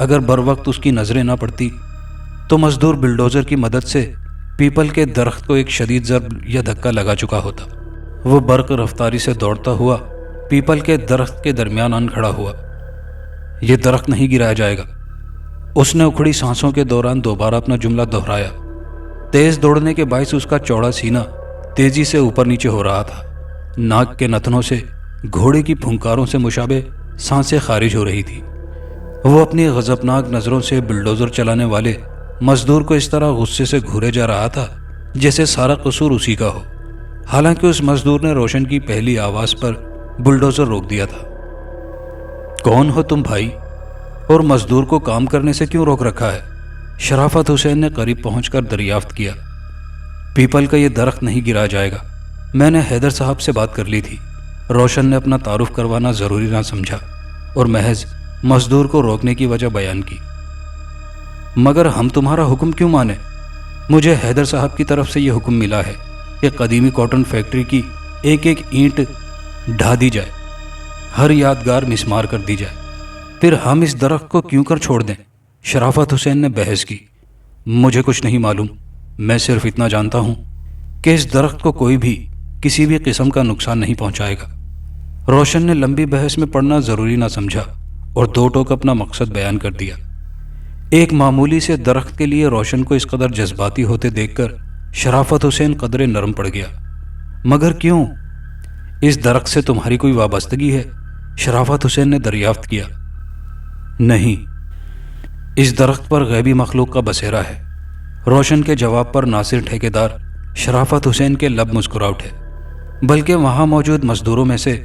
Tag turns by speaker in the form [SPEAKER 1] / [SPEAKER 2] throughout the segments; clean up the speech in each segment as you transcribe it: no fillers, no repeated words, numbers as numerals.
[SPEAKER 1] اگر بروقت اس کی نظریں نہ پڑتی تو مزدور بلڈوزر کی مدد سے پیپل کے درخت کو ایک شدید ضرب یا دھکا لگا چکا ہوتا۔ وہ برق رفتاری سے دوڑتا ہوا پیپل کے درخت کے درمیان آن کھڑا ہوا۔ یہ درخت نہیں گرایا جائے گا، اس نے اکھڑی سانسوں کے دوران دوبارہ اپنا جملہ دہرایا۔ تیز دوڑنے کے باعث اس کا چوڑا سینہ تیزی سے اوپر نیچے ہو رہا تھا۔ ناک کے نتنوں سے گھوڑے کی پھنکاروں سے مشابہ سانسیں خارج ہو رہی تھی۔ وہ اپنی غضبناک نظروں سے بلڈوزر چلانے والے مزدور کو اس طرح غصے سے گھورے جا رہا تھا جیسے سارا قصور اسی کا ہو، حالانکہ اس مزدور نے روشن کی پہلی آواز پر بلڈوزر روک دیا تھا۔ کون ہو تم بھائی، اور مزدور کو کام کرنے سے کیوں روک رکھا ہے؟ شرافت حسین نے قریب پہنچ کر دریافت کیا۔ پیپل کا یہ درخت نہیں گرایا جائے گا، میں نے حیدر صاحب سے بات کر لی تھی۔ روشن نے اپنا تعارف کروانا ضروری نہ سمجھا اور محض مزدور کو روکنے کی وجہ بیان کی۔ مگر ہم تمہارا حکم کیوں مانیں؟ مجھے حیدر صاحب کی طرف سے یہ حکم ملا ہے کہ قدیمی کاٹن فیکٹری کی ایک ایک اینٹ ڈھا دی جائے، ہر یادگار مسمار کر دی جائے، پھر ہم اس درخت کو کیوں کر چھوڑ دیں؟ شرافت حسین نے بحث کی۔ مجھے کچھ نہیں معلوم، میں صرف اتنا جانتا ہوں کہ اس درخت کو کوئی بھی کسی بھی قسم کا نقصان نہیں پہنچائے گا۔ روشن نے لمبی بحث میں پڑنا ضروری نہ سمجھا اور دو ٹوک اپنا مقصد بیان کر دیا۔ ایک معمولی سے درخت کے لیے روشن کو اس قدر جذباتی ہوتے دیکھ کر شرافت حسین قدرے نرم پڑ گیا۔ مگر کیوں؟ اس درخت سے تمہاری کوئی وابستگی ہے؟ شرافت حسین نے دریافت کیا۔ نہیں، اس درخت پر غیبی مخلوق کا بسیرا ہے۔ روشن کے جواب پر ناصر ٹھیکیدار شرافت حسین کے لب مسکرا اٹھے، بلکہ وہاں موجود مزدوروں میں سے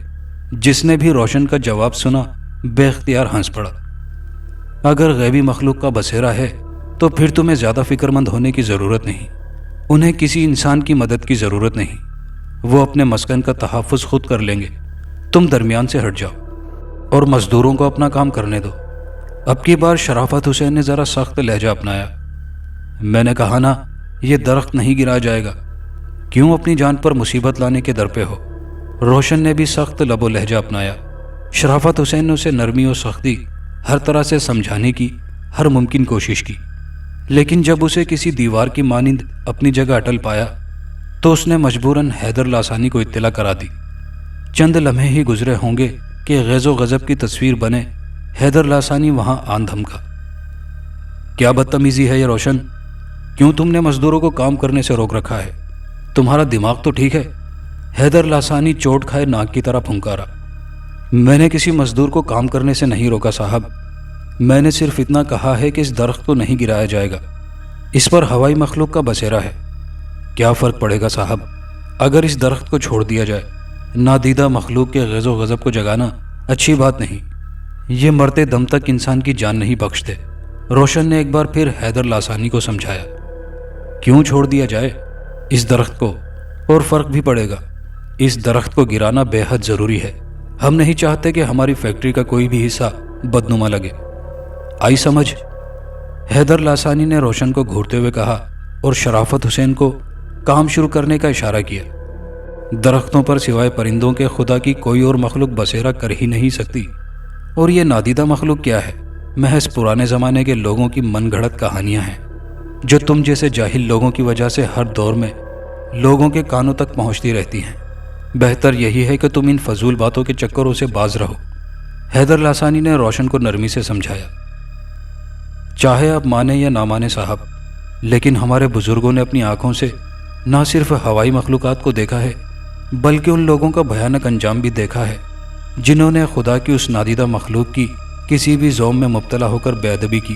[SPEAKER 1] جس نے بھی روشن کا جواب سنا بے اختیار ہنس پڑا۔ اگر غیبی مخلوق کا بسیرا ہے تو پھر تمہیں زیادہ فکر مند ہونے کی ضرورت نہیں، انہیں کسی انسان کی مدد کی ضرورت نہیں، وہ اپنے مسکن کا تحفظ خود کر لیں گے۔ تم درمیان سے ہٹ جاؤ اور مزدوروں کو اپنا کام کرنے دو۔ اب کی بار شرافت حسین نے ذرا سخت لہجہ اپنایا۔ میں نے کہا نا، یہ درخت نہیں گرایا جائے گا، کیوں اپنی جان پر مصیبت لانے کے در پہ ہو؟ روشن نے بھی سخت لب و لہجہ اپنایا۔ شرافت حسین نے اسے نرمی اور سختی ہر طرح سے سمجھانے کی ہر ممکن کوشش کی، لیکن جب اسے کسی دیوار کی مانند اپنی جگہ اٹل پایا تو اس نے مجبوراً حیدر لاسانی کو اطلاع کرا دی۔ چند لمحے ہی گزرے ہوں گے کہ غیظ و غضب کی تصویر بنے حیدر لاسانی وہاں آن دھمکا۔ کیا بدتمیزی ہے یہ روشن؟ کیوں تم نے مزدوروں کو کام کرنے سے روک رکھا ہے؟ تمہارا دماغ تو ٹھیک ہے؟ حیدر لاسانی چوٹ کھائے ناک کی طرح پھنکارا۔ میں نے کسی مزدور کو کام کرنے سے نہیں روکا صاحب، میں نے صرف اتنا کہا ہے کہ اس درخت کو نہیں گرایا جائے گا، اس پر ہوائی مخلوق کا بسیرا ہے۔ کیا فرق پڑے گا صاحب اگر اس درخت کو چھوڑ دیا جائے؟ نادیدہ مخلوق کے غیظ و غضب کو جگانا اچھی بات نہیں، یہ مرتے دم تک انسان کی جان نہیں بخشتے۔ روشن نے ایک بار پھر حیدر لاسانی کو سمجھایا۔ کیوں چھوڑ دیا جائے اس درخت کو؟ اور فرق بھی پڑے گا، اس درخت کو گرانا بے حد ضروری ہے۔ ہم نہیں چاہتے کہ ہماری فیکٹری کا کوئی بھی حصہ بدنما لگے۔ آئی سمجھ؟ حیدر لاسانی نے روشن کو گھورتے ہوئے کہا اور شرافت حسین کو کام شروع کرنے کا اشارہ کیا۔ درختوں پر سوائے پرندوں کے خدا کی کوئی اور مخلوق بسیرا کر ہی نہیں سکتی، اور یہ نادیدہ مخلوق کیا ہے؟ محض پرانے زمانے کے لوگوں کی من گھڑت کہانیاں ہیں جو تم جیسے جاہل لوگوں کی وجہ سے ہر دور میں لوگوں کے کانوں تک پہنچتی رہتی ہیں۔ بہتر یہی ہے کہ تم ان فضول باتوں کے چکروں سے باز رہو۔ حیدر لاسانی نے روشن کو نرمی سے سمجھایا۔ چاہے آپ مانیں یا نہ مانیں صاحب، لیکن ہمارے بزرگوں نے اپنی آنکھوں سے نہ صرف ہوائی مخلوقات کو دیکھا ہے بلکہ ان لوگوں کا بھیانک انجام بھی دیکھا ہے جنہوں نے خدا کی اس نادیدہ مخلوق کی کسی بھی ذوم میں مبتلا ہو کر بے ادبی کی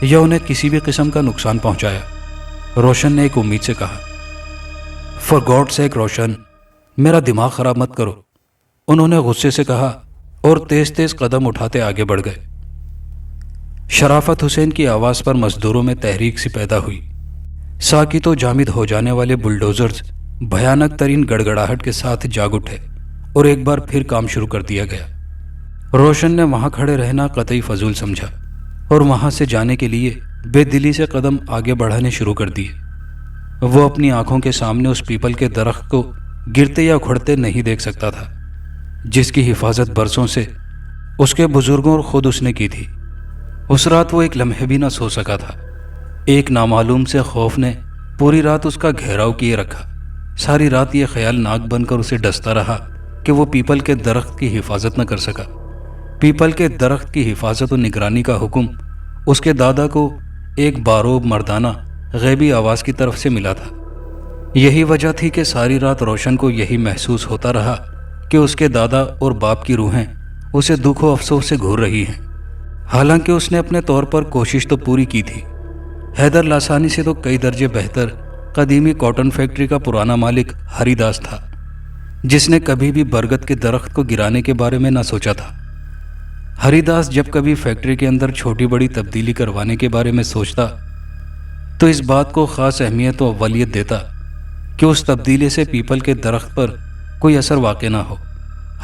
[SPEAKER 1] یا انہیں کسی بھی قسم کا نقصان پہنچایا۔ روشن نے ایک امید سے کہا۔ فار گاڈ سیک روشن، میرا دماغ خراب مت کرو، انہوں نے غصے سے کہا اور تیز تیز قدم اٹھاتے آگے بڑھ گئے۔ شرافت حسین کی آواز پر مزدوروں میں تحریک سی پیدا ہوئی۔ ساکت و جامد ہو جانے والے بلڈوزرز بھیانک ترین گڑگڑاہٹ کے ساتھ جاگ اٹھے اور ایک بار پھر کام شروع کر دیا گیا۔ روشن نے وہاں کھڑے رہنا قطعی فضول سمجھا اور وہاں سے جانے کے لیے بے دلی سے قدم آگے بڑھانے شروع کر دیے۔ وہ اپنی آنکھوں کے سامنے اس پیپل کے درخت کو گرتے یا اکھڑتے نہیں دیکھ سکتا تھا جس کی حفاظت برسوں سے اس کے بزرگوں اور خود اس نے کی تھی۔ اس رات وہ ایک لمحے بھی نہ سو سکا تھا۔ ایک نامعلوم سے خوف نے پوری رات اس کا گھیراؤ کیے رکھا۔ ساری رات یہ خیال ناک بن کر اسے ڈستا رہا کہ وہ پیپل کے درخت کی حفاظت نہ کر سکا۔ پیپل کے درخت کی حفاظت و نگرانی کا حکم اس کے دادا کو ایک باروب مردانہ غیبی آواز کی طرف سے ملا تھا۔ یہی وجہ تھی کہ ساری رات روشن کو یہی محسوس ہوتا رہا کہ اس کے دادا اور باپ کی روحیں اسے دکھ و افسوس سے گھور رہی ہیں۔ حالانکہ اس نے اپنے طور پر کوشش تو پوری کی تھی۔ حیدر لاسانی سے تو کئی درجے بہتر قدیمی کاٹن فیکٹری کا پرانا مالک ہری داس تھا، جس نے کبھی بھی برگد کے درخت کو گرانے کے بارے میں نہ سوچا تھا۔ ہری داس جب کبھی فیکٹری کے اندر چھوٹی بڑی تبدیلی کروانے کے بارے میں سوچتا تو اس بات کو خاص اہمیت و اولیت دیتا کہ اس تبدیلی سے پیپل کے درخت پر کوئی اثر واقع نہ ہو۔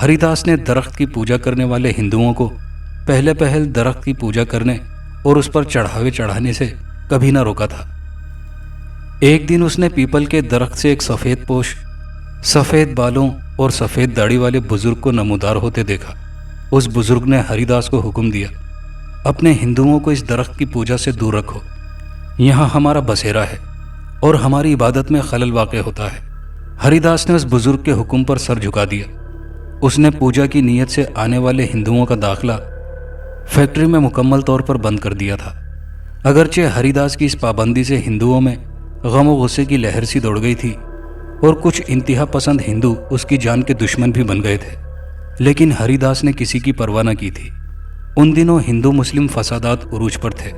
[SPEAKER 1] ہری داس نے درخت کی پوجا کرنے والے ہندوؤں کو پہل درخت کی پوجا کرنے اور اس پر چڑھاوے چڑھانے سے کبھی نہ روکا تھا۔ ایک دن اس نے پیپل کے درخت سے ایک سفید پوش، سفید بالوں اور سفید داڑھی والے بزرگ کو نمودار ہوتے دیکھا۔ اس بزرگ نے ہری داس کو حکم دیا، اپنے ہندوؤں کو اس درخت کی پوجا سے دور رکھو، یہاں ہمارا بسیرا ہے اور ہماری عبادت میں خلل واقع ہوتا ہے۔ ہری داس نے اس بزرگ کے حکم پر سر جھکا دیا۔ اس نے پوجا کی نیت سے آنے والے ہندوؤں کا داخلہ فیکٹری میں مکمل طور پر بند کر دیا تھا۔ اگرچہ ہری داس کی اس پابندی سے ہندوؤں میں غم و غصے کی لہر سی دوڑ گئی تھی اور کچھ انتہا پسند ہندو اس کی جان کے دشمن بھی بن گئے تھے، لیکن ہری داس نے کسی کی پرواہ نہ کی تھی۔ ان دنوں ہندو مسلم فسادات عروج پر تھے۔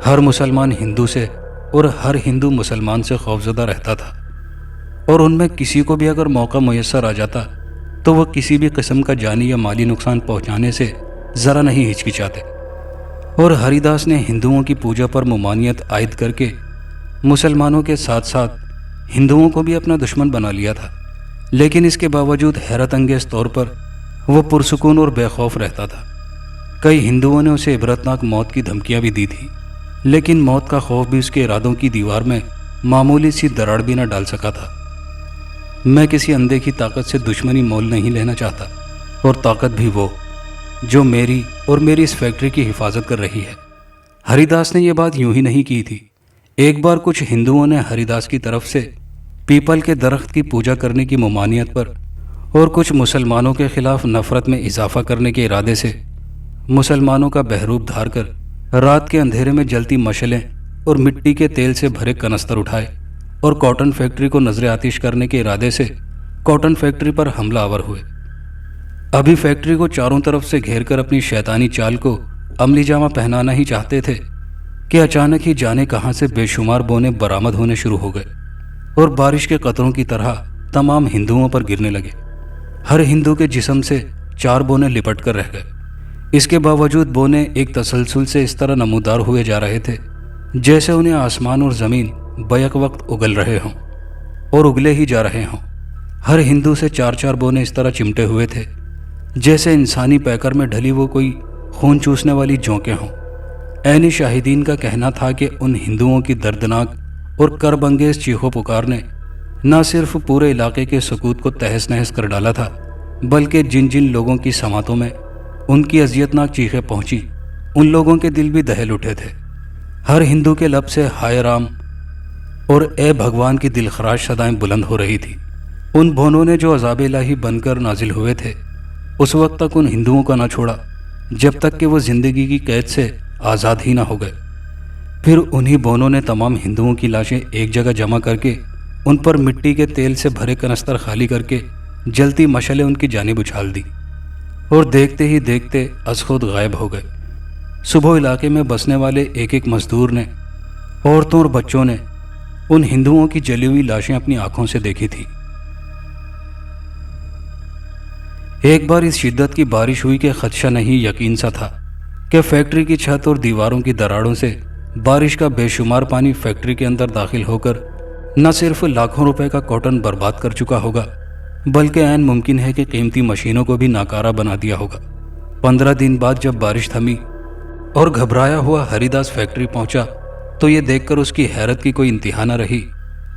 [SPEAKER 1] ہر مسلمان ہندو سے اور ہر ہندو مسلمان سے خوفزدہ رہتا تھا، اور ان میں کسی کو بھی اگر موقع میسر آ جاتا تو وہ کسی بھی قسم کا جانی یا مالی نقصان پہنچانے سے ذرا نہیں ہچکچاتے۔ اور ہری داس نے ہندوؤں کی پوجا پر ممانعت عائد کر کے مسلمانوں کے ساتھ ساتھ ہندوؤں کو بھی اپنا دشمن بنا لیا تھا، لیکن اس کے باوجود حیرت انگیز طور پر وہ پرسکون اور بے خوف رہتا تھا۔ کئی ہندوؤں نے اسے عبرتناک موت کی دھمکیاں بھی دی تھی، لیکن موت کا خوف بھی اس کے ارادوں کی دیوار میں معمولی سی دراڑ بھی نہ ڈال سکا تھا۔ میں کسی اندھے کی طاقت سے دشمنی مول نہیں لینا چاہتا، اور طاقت بھی وہ جو میری اور میری اس فیکٹری کی حفاظت کر رہی ہے۔ ہری داس نے یہ بات یوں ہی نہیں کی تھی۔ ایک بار کچھ ہندوؤں نے ہری داس کی طرف سے پیپل کے درخت کی پوجا کرنے کی ممانعت پر اور کچھ مسلمانوں کے خلاف نفرت میں اضافہ کرنے کے ارادے سے مسلمانوں کا بہروپ دھار کر رات کے اندھیرے میں جلتی مشعلیں اور مٹی کے تیل سے بھرے کنستر اٹھائے اور کاٹن فیکٹری کو نظر آتش کرنے کے ارادے سے کاٹن فیکٹری پر حملہ آور ہوئے۔ ابھی فیکٹری کو چاروں طرف سے گھیر کر اپنی شیطانی چال کو عملی جامہ پہنانا ہی چاہتے تھے کہ اچانک ہی جانے کہاں سے بے شمار بونے برآمد ہونے شروع ہو گئے اور بارش کے قطروں کی طرح تمام ہندوؤں پر گرنے لگے۔ ہر ہندو کے جسم سے 4 بونے لپٹ کر رہ گئے۔ اس کے باوجود بونے ایک تسلسل سے اس طرح نمودار ہوئے جا رہے تھے جیسے انہیں آسمان اور زمین بیک وقت اگل رہے ہوں اور اگلے ہی جا رہے ہوں۔ ہر ہندو سے 4 بونے اس طرح چمٹے ہوئے تھے جیسے انسانی پیکر میں ڈھلی وہ کوئی خون چوسنے والی جونکیں ہوں۔ عینی شاہدین کا کہنا تھا کہ ان ہندوؤں کی دردناک اور کرب انگیز چیخو پکار نے نہ صرف پورے علاقے کے سکوت کو تہس نہس کر ڈالا تھا، بلکہ جن جن لوگوں کی سماعتوں میں ان کی اذیتناک چیخیں پہنچی ان لوگوں کے دل بھی دہل اٹھے تھے۔ ہر ہندو کے لب سے ہائے رام اور اے بھگوان کی دلخراش صدائیں بلند ہو رہی تھی۔ ان بونوں نے جو عذاب الہی بن کر نازل ہوئے تھے اس وقت تک ان ہندوؤں کا نہ چھوڑا جب تک کہ وہ زندگی کی قید سے آزاد ہی نہ ہو گئے۔ پھر انہی بونوں نے تمام ہندوؤں کی لاشیں ایک جگہ جمع کر کے ان پر مٹی کے تیل سے بھرے کنستر خالی کر کے جلتی مشعلیں ان کی جانب اچھال دی، اور دیکھتے ہی دیکھتے از خود غائب ہو گئے۔ صبح علاقے میں بسنے والے ایک ایک مزدور نے، عورتوں اور بچوں نے ان ہندوؤں کی جلی ہوئی لاشیں اپنی آنکھوں سے دیکھی تھی۔ ایک بار اس شدت کی بارش ہوئی کہ خدشہ نہیں یقین سا تھا کہ فیکٹری کی چھت اور دیواروں کی دراڑوں سے بارش کا بے شمار پانی فیکٹری کے اندر داخل ہو کر نہ صرف لاکھوں روپے کا کاٹن برباد کر چکا ہوگا بلکہ عین ممکن ہے کہ قیمتی مشینوں کو بھی ناکارہ بنا دیا ہوگا۔ 15 دن بعد جب بارش تھمی اور گھبرایا ہوا ہری داس فیکٹری پہنچا تو یہ دیکھ کر اس کی حیرت کی کوئی انتہا نہ رہی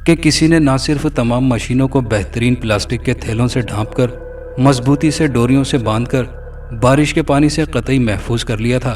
[SPEAKER 1] کہ کسی نے نہ صرف تمام مشینوں کو بہترین پلاسٹک کے تھیلوں سے ڈھانپ کر مضبوطی سے ڈوریوں سے باندھ کر بارش کے پانی سے قطعی محفوظ کر لیا تھا،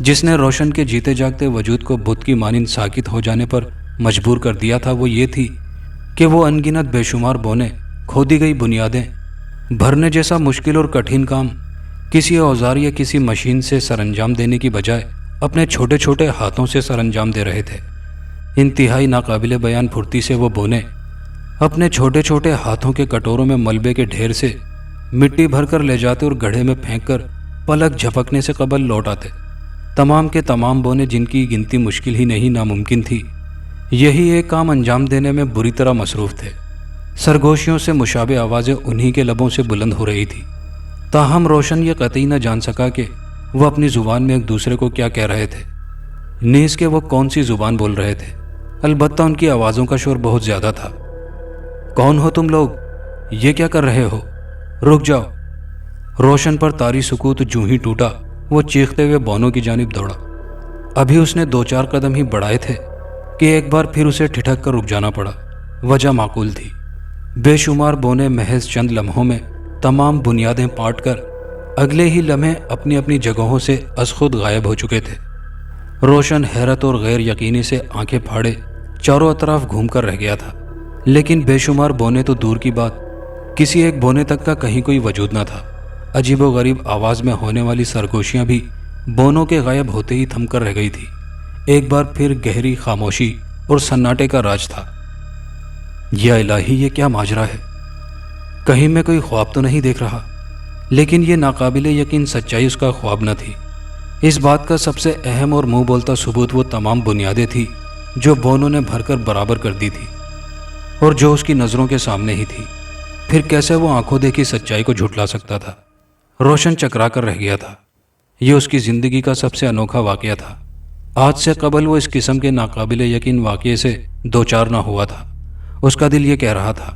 [SPEAKER 1] جس نے روشن کے جیتے جاگتے وجود کو بت کی مانند ساکت ہو جانے پر مجبور کر دیا تھا، وہ یہ تھی کہ وہ انگنت بے شمار بونے، کھودی گئی بنیادیں بھرنے جیسا مشکل اور کٹھن کام کسی اوزار یا کسی مشین سے سر انجام دینے کی بجائے اپنے چھوٹے چھوٹے ہاتھوں سے سر انجام دے رہے تھے۔ انتہائی ناقابل بیان پھرتی سے وہ بونے اپنے چھوٹے چھوٹے ہاتھوں کے کٹوروں میں ملبے کے ڈھیر سے مٹی بھر کر لے جاتے اور گڑھے میں پھینک کر پلک جھپکنے سے قبل لوٹ آتے۔ تمام کے تمام بونے، جن کی گنتی مشکل ہی نہیں ناممکن تھی، یہی ایک کام انجام دینے میں بری طرح مصروف تھے۔ سرگوشیوں سے مشابہ آوازیں انہی کے لبوں سے بلند ہو رہی تھی، تاہم روشن یہ قطعی نہ جان سکا کہ وہ اپنی زبان میں ایک دوسرے کو کیا کہہ رہے تھے، نیز کہ وہ کون سی زبان بول رہے تھے۔ البتہ ان کی آوازوں کا شور بہت زیادہ تھا۔ کون ہو تم لوگ؟ یہ کیا کر رہے ہو؟ رک جاؤ! روشن پر طاری سکوت جوں ہی ٹوٹا، وہ چیختے ہوئے بونوں کی جانب دوڑا۔ ابھی اس نے 2-4 قدم ہی بڑھائے تھے کہ ایک بار پھر اسے ٹھٹک کر رک جانا پڑا۔ وجہ معقول تھی، بے شمار بونے محض چند لمحوں میں تمام بنیادیں پاٹ کر اگلے ہی لمحے اپنی اپنی جگہوں سے از خود غائب ہو چکے تھے۔ روشن حیرت اور غیر یقینی سے آنکھیں پھاڑے چاروں اطراف گھوم کر رہ گیا تھا، لیکن بے شمار بونے تو دور کی بات، کسی ایک بونے تک کا کہیں کوئی وجود نہ تھا۔ عجیب و غریب آواز میں ہونے والی سرگوشیاں بھی بونوں کے غائب ہوتے ہی تھم کر رہ گئی تھی۔ ایک بار پھر گہری خاموشی اور سناٹے کا راج تھا۔ یا الہی، یہ کیا ماجرا ہے؟ کہیں میں کوئی خواب تو نہیں دیکھ رہا؟ لیکن یہ ناقابل یقین سچائی اس کا خواب نہ تھی۔ اس بات کا سب سے اہم اور منہ بولتا ثبوت وہ تمام بنیادیں تھی جو بونوں نے بھر کر برابر کر دی تھی اور جو اس کی نظروں کے سامنے ہی تھی۔ پھر کیسے وہ آنکھوں دیکھی سچائی کو جھٹلا سکتا تھا؟ روشن چکرا کر رہ گیا تھا۔ یہ اس کی زندگی کا سب سے انوکھا واقعہ تھا۔ آج سے قبل وہ اس قسم کے ناقابل یقین واقعے سے دوچار نہ ہوا تھا۔ اس کا دل یہ کہہ رہا تھا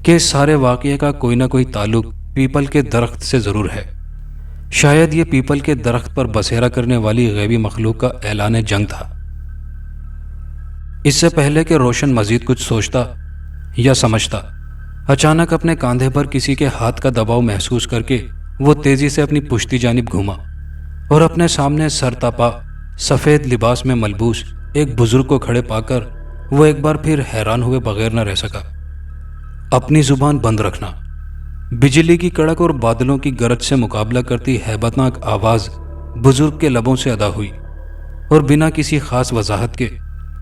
[SPEAKER 1] کہ اس سارے واقعے کا کوئی نہ کوئی تعلق پیپل کے درخت سے ضرور ہے۔ شاید یہ پیپل کے درخت پر بسیرا کرنے والی غیبی مخلوق کا اعلان جنگ تھا۔ اس سے پہلے کہ روشن مزید کچھ سوچتا یا سمجھتا، اچانک اپنے کاندھے پر کسی کے ہاتھ کا دباؤ محسوس کر کے وہ تیزی سے اپنی پشتی جانب گھوما اور اپنے سامنے سر تپا سفید لباس میں ملبوس ایک بزرگ کو کھڑے پا کر وہ ایک بار پھر حیران ہوئے بغیر نہ رہ سکا۔ اپنی زبان بند رکھنا۔ بجلی کی کڑک اور بادلوں کی گرج سے مقابلہ کرتی ہیبتناک آواز بزرگ کے لبوں سے ادا ہوئی اور بنا کسی خاص وضاحت کے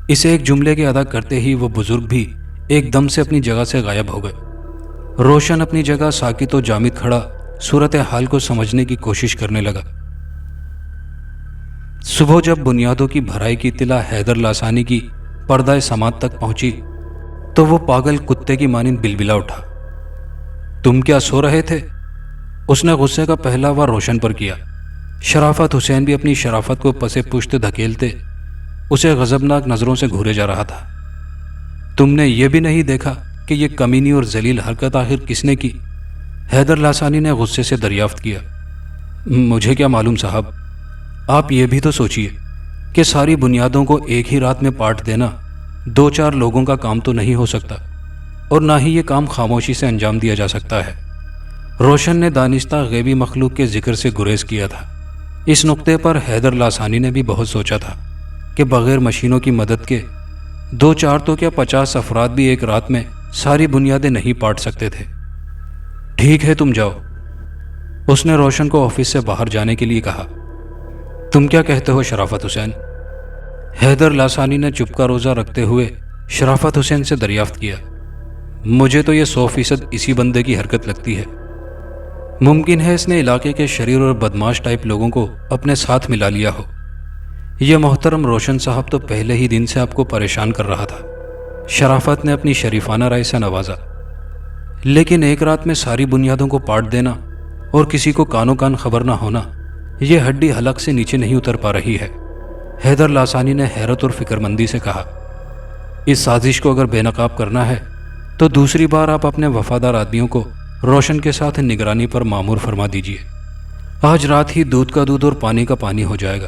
[SPEAKER 1] اسے ایک جملے کے ادا کرتے ہی وہ بزرگ بھی ایک دم سے اپنی جگہ سے غائب ہو گئے۔ روشن اپنی جگہ ساکت و جامد کھڑا صورتحال کو سمجھنے کی کوشش کرنے لگا۔ صبح جب بنیادوں کی بھرائی کی اطلاع حیدر لاسانی کی پردہ سماعت تک پہنچی تو وہ پاگل کتے کی مانند بلبلا اٹھا۔ تم کیا سو رہے تھے؟ اس نے غصے کا پہلا وار روشن پر کیا۔ شرافت حسین بھی اپنی شرافت کو پسے پشت دھکیلتے اسے غضبناک نظروں سے گھورے جا رہا تھا۔ تم نے یہ بھی نہیں دیکھا کہ یہ کمینی اور ذلیل حرکت آخر کس نے کی؟ حیدر لاسانی نے غصے سے دریافت کیا۔ مجھے کیا معلوم صاحب، آپ یہ بھی تو سوچئے کہ ساری بنیادوں کو ایک ہی رات میں پاٹ دینا 2-4 لوگوں کا کام تو نہیں ہو سکتا، اور نہ ہی یہ کام خاموشی سے انجام دیا جا سکتا ہے۔ روشن نے دانستہ غیبی مخلوق کے ذکر سے گریز کیا تھا۔ اس نقطے پر حیدر لاسانی نے بھی بہت سوچا تھا کہ بغیر مشینوں کی مدد کے 2-4 تو کیا 50 افراد بھی ایک رات میں ساری بنیادیں نہیں پاٹ سکتے تھے۔ ٹھیک ہے، تم جاؤ، اس نے روشن کو آفس سے باہر جانے کے لیے کہا۔ تم کیا کہتے ہو شرافت حسین؟ حیدر لاسانی نے چپ کا روزہ رکھتے ہوئے شرافت حسین سے دریافت کیا۔ مجھے تو یہ 100% اسی بندے کی حرکت لگتی ہے۔ ممکن ہے اس نے علاقے کے شریر اور بدماش ٹائپ لوگوں کو اپنے ساتھ ملا لیا ہو۔ یہ محترم روشن صاحب تو پہلے ہی دن سے آپ کو پریشان کر رہا تھا، شرافت نے اپنی شریفانہ رائے سے نوازا۔ لیکن ایک رات میں ساری بنیادوں کو پاٹ دینا اور کسی کو کانوں کان خبر نہ ہونا، یہ ہڈی حلق سے نیچے نہیں اتر پا رہی ہے۔ حیدر لاسانی نے حیرت اور فکر مندی سے کہا۔ اس سازش کو اگر بے نقاب کرنا ہے تو دوسری بار آپ اپنے وفادار آدمیوں کو روشن کے ساتھ نگرانی پر مامور فرما دیجیے۔ آج رات ہی دودھ کا دودھ اور پانی کا پانی ہو جائے گا۔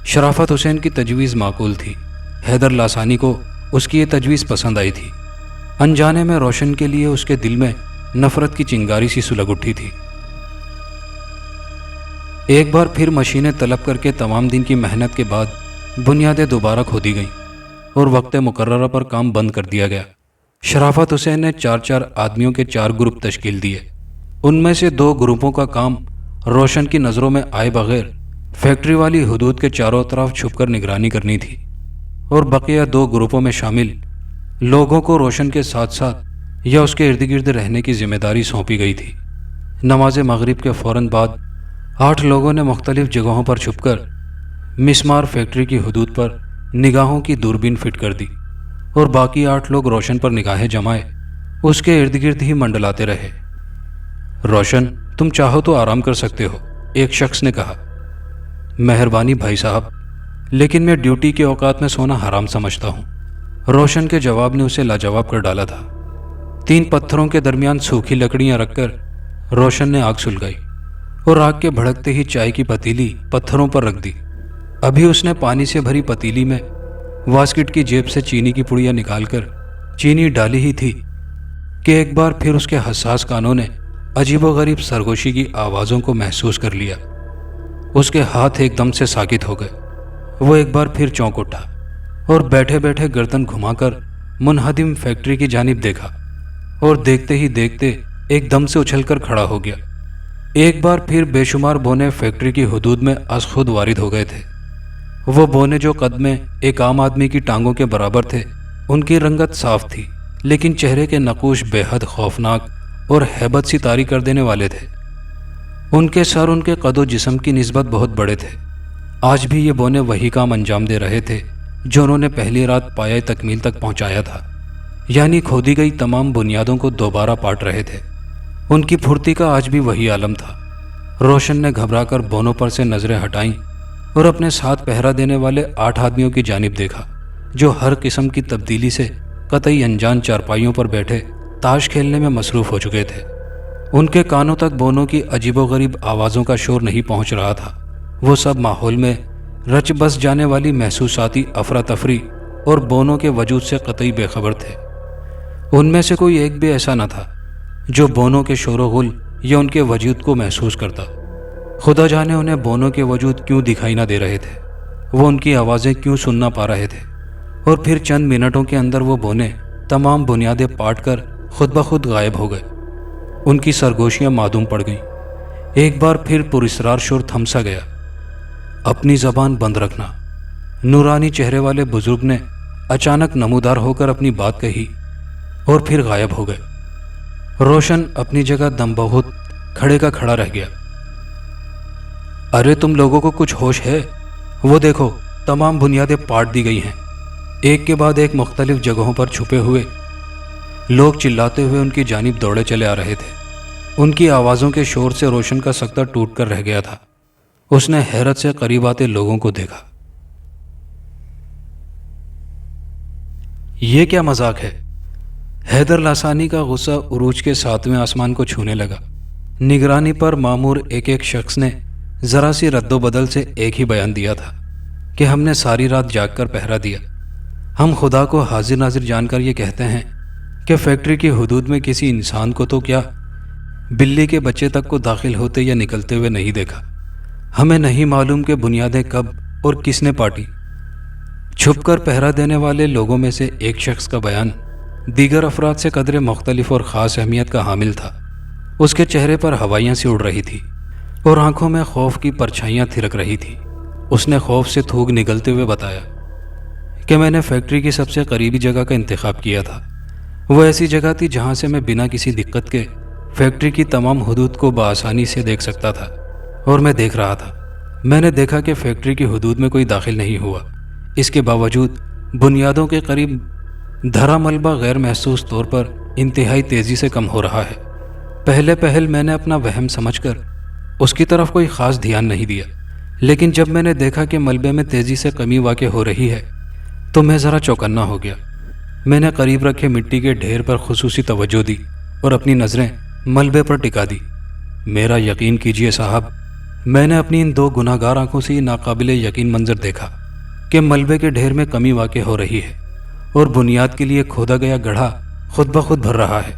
[SPEAKER 1] شرافت حسین کی تجویز معقول تھی۔ حیدر لاسانی کو اس کی یہ تجویز پسند آئی تھی۔ انجانے میں روشن کے لیے اس کے دل میں نفرت کی چنگاری سی سلگ اٹھی تھی۔ ایک بار پھر مشینیں طلب کر کے تمام دن کی محنت کے بعد بنیادیں دوبارہ کھودی گئیں اور وقت مقررہ پر کام بند کر دیا گیا۔ شرافت حسین نے 4 آدمیوں کے 4 گروپ تشکیل دیے۔ ان میں سے 2 گروپوں کا کام روشن کی نظروں میں آئے بغیر فیکٹری والی حدود کے چاروں طرف چھپ کر نگرانی کرنی تھی، اور بقیہ 2 گروپوں میں شامل لوگوں کو روشن کے ساتھ ساتھ یا اس کے ارد گرد رہنے کی ذمہ داری سونپی گئی تھی۔ نماز مغرب کے فوراً بعد 8 لوگوں نے مختلف جگہوں پر چھپ کر مسمار فیکٹری کی حدود پر نگاہوں کی دوربین فٹ کر دی، اور باقی 8 لوگ روشن پر نگاہیں جمائے اس کے ارد گرد ہی منڈلاتے رہے۔ روشن، تم چاہو تو آرام کر سکتے ہو، ایک شخص نے کہا۔ مہربانی بھائی صاحب، لیکن میں ڈیوٹی کے اوقات میں سونا حرام سمجھتا ہوں، روشن کے جواب نے اسے لاجواب کر ڈالا تھا۔ 3 پتھروں کے درمیان سوکھی لکڑیاں رکھ کر روشن نے آگ سلگائی اور آگ کے بھڑکتے ہی چائے کی پتیلی پتھروں پر رکھ دی۔ ابھی اس نے پانی سے بھری پتیلی میں واسکٹ کی جیب سے چینی کی پڑیاں نکال کر چینی ڈالی ہی تھی کہ ایک بار پھر اس کے حساس کانوں نے عجیب و غریب سرگوشی کی آوازوں کو محسوس کر لیا۔ اس کے ہاتھ ایک دم سے ساکت ہو گئے۔ وہ ایک بار پھر چونک اٹھا اور بیٹھے بیٹھے گردن گھما کر منہدم فیکٹری کی جانب دیکھا، اور دیکھتے ہی دیکھتے ایک دم سے اچھل کر کھڑا ہو گیا۔ ایک بار پھر بے شمار بونے فیکٹری کی حدود میں از خود وارد ہو گئے تھے۔ وہ بونے جو قد میں ایک عام آدمی کی ٹانگوں کے برابر تھے، ان کی رنگت صاف تھی، لیکن چہرے کے نقوش بے حد خوفناک اور ہیبت سی طاری کر دینے والے تھے۔ ان کے سر ان کے قد و جسم کی نسبت بہت بڑے تھے۔ آج بھی یہ بونے وہی کام انجام دے رہے تھے جو انہوں نے پہلی رات پایۂ تکمیل تک پہنچایا تھا، یعنی کھودی گئی تمام بنیادوں کو دوبارہ پاٹ رہے تھے۔ ان کی پھرتی کا آج بھی وہی عالم تھا۔ روشن نے گھبرا کر بونوں پر سے نظریں ہٹائیں اور اپنے ساتھ پہرا دینے والے 8 آدمیوں کی جانب دیکھا، جو ہر قسم کی تبدیلی سے قطعی انجان چارپائیوں پر بیٹھے تاش کھیلنے میں مصروف ہو چکے تھے۔ ان کے کانوں تک بونوں کی عجیب و غریب آوازوں کا شور نہیں پہنچ رہا تھا۔ وہ سب ماحول میں رچ بس جانے والی محسوساتی افراتفری اور بونوں کے وجود سے قطعی بے خبر تھے۔ ان میں سے کوئی ایک بھی ایسا نہ تھا جو بونوں کے شور و غل یا ان کے وجود کو محسوس کرتا۔ خدا جانے انہیں بونوں کے وجود کیوں دکھائی نہ دے رہے تھے، وہ ان کی آوازیں کیوں سن نہ پا رہے تھے، اور پھر چند منٹوں کے اندر وہ بونے تمام بنیادیں پاٹ کر خود بخود غائب ہو گئے۔ ان کی سرگوشیاں معدوم پڑ گئیں۔ ایک بار پھر پراسرار شور تھم سا گیا۔ اپنی زبان بند رکھنا، نورانی چہرے والے بزرگ نے اچانک نمودار ہو کر اپنی بات کہی اور پھر غائب ہو گئے۔ روشن اپنی جگہ دم بہت کھڑے کا کھڑا رہ گیا۔ ارے تم لوگوں کو کچھ ہوش ہے؟ وہ دیکھو، تمام بنیادیں پاٹ دی گئی ہیں۔ ایک کے بعد ایک مختلف جگہوں پر چھپے ہوئے لوگ چلاتے ہوئے ان کی جانب دوڑے چلے آ رہے تھے۔ ان کی آوازوں کے شور سے روشن کا سکتہ ٹوٹ کر رہ گیا تھا۔ اس نے حیرت سے قریب آتے لوگوں کو دیکھا۔ یہ کیا مذاق ہے؟ حیدر لاسانی کا غصہ عروج کے 7ویں آسمان کو چھونے لگا۔ نگرانی پر مامور ایک شخص نے ذرا سی رد و بدل سے ایک ہی بیان دیا تھا کہ ہم نے ساری رات جاگ کر پہرا دیا۔ ہم خدا کو حاضر ناظر جان کر یہ کہتے ہیں کہ فیکٹری کی حدود میں کسی انسان کو تو کیا، بلی کے بچے تک کو داخل ہوتے یا نکلتے ہوئے نہیں دیکھا۔ ہمیں نہیں معلوم کہ بنیادیں کب اور کس نے پاٹی۔ چھپ کر پہرا دینے والے لوگوں میں سے ایک شخص کا بیان دیگر افراد سے قدرے مختلف اور خاص اہمیت کا حامل تھا۔ اس کے چہرے پر ہوائیاں سی اڑ رہی تھی اور آنکھوں میں خوف کی پرچھائیاں تھرک رہی تھی۔ اس نے خوف سے تھوک نگلتے ہوئے بتایا کہ میں نے فیکٹری کی سب سے قریبی جگہ کا انتخاب کیا تھا۔ وہ ایسی جگہ تھی جہاں سے میں بنا کسی دقت کے فیکٹری کی تمام حدود کو بآسانی سے دیکھ سکتا تھا، اور میں دیکھ رہا تھا۔ میں نے دیکھا کہ فیکٹری کی حدود میں کوئی داخل نہیں ہوا۔ اس کے باوجود بنیادوں کے قریب دھرا ملبہ غیر محسوس طور پر انتہائی تیزی سے کم ہو رہا ہے۔ پہل میں نے اپنا وہم سمجھ کر اس کی طرف کوئی خاص دھیان نہیں دیا، لیکن جب میں نے دیکھا کہ ملبے میں تیزی سے کمی واقع ہو رہی ہے تو میں ذرا چوکنا ہو گیا۔ میں نے قریب رکھے مٹی کے ڈھیر پر خصوصی توجہ دی اور اپنی نظریں ملبے پر ٹکا دی۔ میرا یقین کیجئے صاحب، میں نے اپنی ان 2 گناہگار آنکھوں سے یہ ناقابل یقین منظر دیکھا کہ ملبے کے ڈھیر میں کمی واقع ہو رہی ہے اور بنیاد کے لیے کھودا گیا گڑھا خود بخود بھر رہا ہے،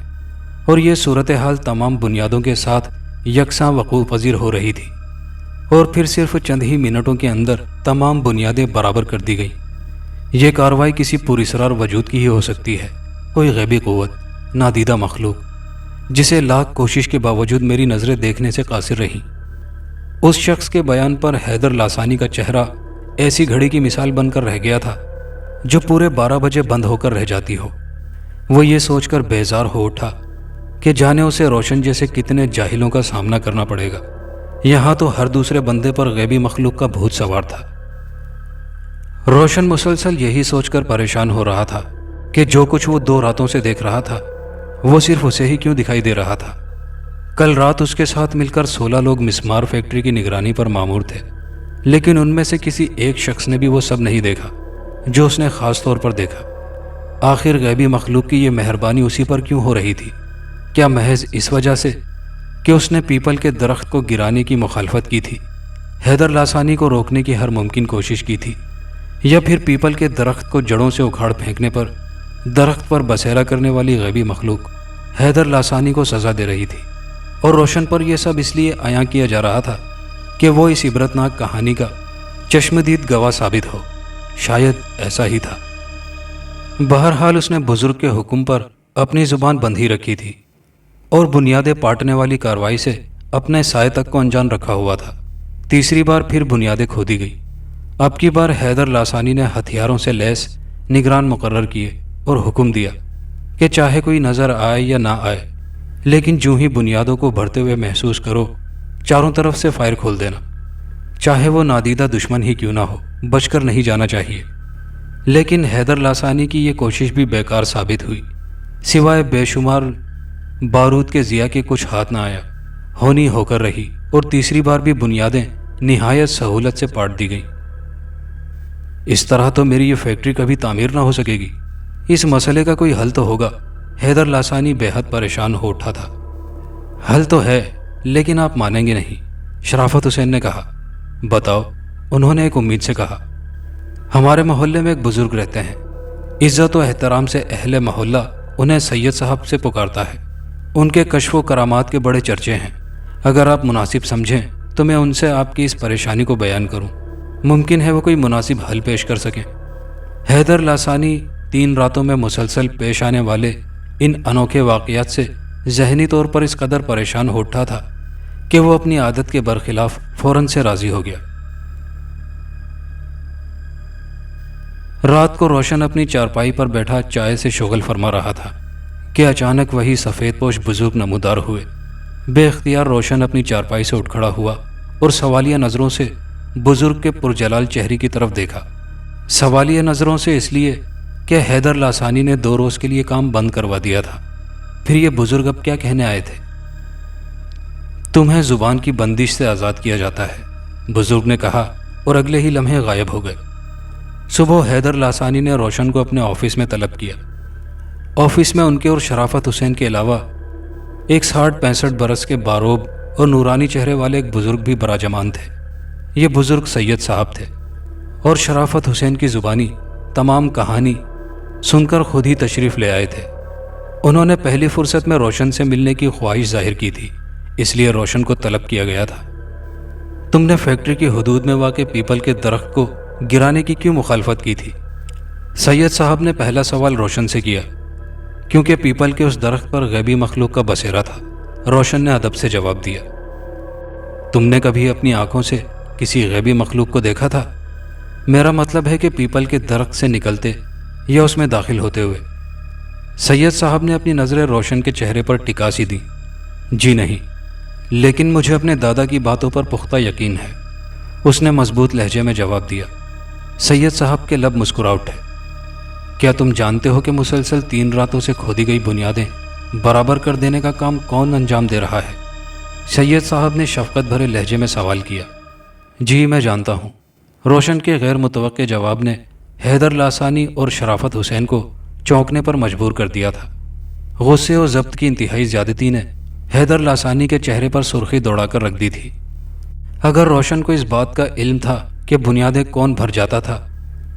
[SPEAKER 1] اور یہ صورتحال تمام بنیادوں کے ساتھ یکساں وقوع پذیر ہو رہی تھی۔ اور پھر صرف چند ہی منٹوں کے اندر تمام بنیادیں برابر کر دی گئیں۔ یہ کارروائی کسی پراسرار وجود کی ہی ہو سکتی ہے، کوئی غیبی قوت، نادیدہ مخلوق، جسے لاکھ کوشش کے باوجود میری نظریں دیکھنے سے قاصر رہیں۔ اس شخص کے بیان پر حیدر لاسانی کا چہرہ ایسی گھڑی کی مثال بن کر رہ گیا تھا جو پورے 12 بجے بند ہو کر رہ جاتی ہو۔ وہ یہ سوچ کر بیزار ہو اٹھا کہ جانے اسے روشن جیسے کتنے جاہلوں کا سامنا کرنا پڑے گا۔ یہاں تو ہر دوسرے بندے پر غیبی مخلوق کا بھوت سوار تھا۔ روشن مسلسل یہی سوچ کر پریشان ہو رہا تھا کہ جو کچھ وہ 2 راتوں سے دیکھ رہا تھا وہ صرف اسے ہی کیوں دکھائی دے رہا تھا۔ کل رات اس کے ساتھ مل کر 16 لوگ مسمار فیکٹری کی نگرانی پر مامور تھے، لیکن ان میں سے کسی ایک شخص نے بھی وہ سب نہیں دیکھا جو اس نے خاص طور پر دیکھا۔ آخر غیبی مخلوق کی یہ مہربانی اسی پر کیوں ہو رہی تھی؟ کیا محض اس وجہ سے کہ اس نے پیپل کے درخت کو گرانے کی مخالفت کی تھی، حیدر لاسانی کو روکنے کی ہر ممکن کوشش کی تھی، یا پھر پیپل کے درخت کو جڑوں سے اکھاڑ پھینکنے پر درخت پر بسیرا کرنے والی غیبی مخلوق حیدر لاسانی کو سزا دے رہی تھی، اور روشن پر یہ سب اس لیے عیاں کیا جا رہا تھا کہ وہ اس عبرتناک کہانی کا چشمدید گواہ ثابت ہو؟ شاید ایسا ہی تھا۔ بہرحال اس نے بزرگ کے حکم پر اپنی زبان بند ہی رکھی تھی اور بنیادیں پاٹنے والی کارروائی سے اپنے سائے تک کو انجان رکھا ہوا تھا۔ تیسری بار پھر بنیادیں کھودی گئی۔ اب کی بار حیدر لاسانی نے ہتھیاروں سے لیس نگران مقرر کیے اور حکم دیا کہ چاہے کوئی نظر آئے یا نہ آئے، لیکن جو ہی بنیادوں کو بڑھتے ہوئے محسوس کرو، چاروں طرف سے فائر کھول دینا، چاہے وہ نادیدہ دشمن ہی کیوں نہ ہو، بچ کر نہیں جانا چاہیے۔ لیکن حیدر لاسانی کی یہ کوشش بھی بیکار ثابت ہوئی، سوائے بے شمار بارود کے ضیاء کے کچھ ہاتھ نہ آیا، ہونی ہو کر رہی، اور تیسری بار بھی بنیادیں نہایت سہولت سے پاٹ دی گئیں۔ اس طرح تو میری یہ فیکٹری کبھی تعمیر نہ ہو سکے گی، اس مسئلے کا کوئی حل تو ہوگا۔ حیدر لاسانی بے حد پریشان ہو اٹھا تھا۔ حل تو ہے، لیکن آپ مانیں گے نہیں، شرافت حسین نے کہا۔ بتاؤ، انہوں نے ایک امید سے کہا۔ ہمارے محلے میں ایک بزرگ رہتے ہیں، عزت و احترام سے اہل محلہ انہیں سید صاحب سے پکارتا ہے۔ ان کے کشف و کرامات کے بڑے چرچے ہیں۔ اگر آپ مناسب سمجھیں تو میں ان سے آپ کی اس پریشانی کو بیان کروں، ممکن ہے وہ کوئی مناسب حل پیش کر سکیں۔ حیدر لاسانی 3 راتوں میں مسلسل پیش آنے والے ان انوکھے واقعات سے ذہنی طور پر اس قدر پریشان ہو اٹھا تھا کہ وہ اپنی عادت کے برخلاف فوراً سے راضی ہو گیا۔ رات کو روشن اپنی چارپائی پر بیٹھا چائے سے شغل فرما رہا تھا کہ اچانک وہی سفید پوش بزرگ نمودار ہوئے۔ بے اختیار روشن اپنی چارپائی سے اٹھ کھڑا ہوا اور سوالیہ نظروں سے بزرگ کے پرجلال چہرے کی طرف دیکھا۔ سوالیہ نظروں سے اس لیے کہ حیدر لاسانی نے 2 روز کے لیے کام بند کروا دیا تھا۔ پھر یہ بزرگ اب کیا کہنے آئے تھے؟ تمہیں زبان کی بندش سے آزاد کیا جاتا ہے، بزرگ نے کہا، اور اگلے ہی لمحے غائب ہو گئے۔ صبح حیدر لاسانی نے روشن کو اپنے آفس میں طلب کیا۔ آفس میں ان کے اور شرافت حسین کے علاوہ ایک 60-65 برس کے باروب اور نورانی چہرے والے ایک بزرگ بھی براجمان تھے۔ یہ بزرگ سید صاحب تھے اور شرافت حسین کی زبانی تمام کہانی سن کر خود ہی تشریف لے آئے تھے۔ انہوں نے پہلی فرصت میں روشن سے ملنے کی خواہش ظاہر کی تھی، اس لیے روشن کو طلب کیا گیا تھا۔ تم نے فیکٹری کی حدود میں واقع پیپل کے درخت کو گرانے کی کیوں مخالفت کی تھی؟ سید صاحب نے پہلا سوال روشن سے کیا۔ کیونکہ پیپل کے اس درخت پر غیبی مخلوق کا بسیرا تھا، روشن نے ادب سے جواب دیا۔ تم نے کبھی اپنی آنکھوں سے کسی غیبی مخلوق کو دیکھا تھا؟ میرا مطلب ہے کہ پیپل کے درخت سے نکلتے یا اس میں داخل ہوتے ہوئے۔ سید صاحب نے اپنی نظریں روشن کے چہرے پر ٹکا سی دیں۔ جی نہیں، لیکن مجھے اپنے دادا کی باتوں پر پختہ یقین ہے، اس نے مضبوط لہجے میں جواب دیا۔ سید صاحب کے لب مسکرا اٹھے۔ کیا تم جانتے ہو کہ مسلسل 3 راتوں سے کھودی گئی بنیادیں برابر کر دینے کا کام کون انجام دے رہا ہے؟ سید صاحب نے شفقت بھرے لہجے میں سوال کیا۔ جی میں جانتا ہوں، روشن کے غیر متوقع جواب نے حیدر لاسانی اور شرافت حسین کو چونکنے پر مجبور کر دیا تھا۔ غصے اور ضبط کی انتہائی زیادتی نے حیدر لاسانی کے چہرے پر سرخی دوڑا کر رکھ دی تھی۔ اگر روشن کو اس بات کا علم تھا کہ بنیادیں کون بھر جاتا تھا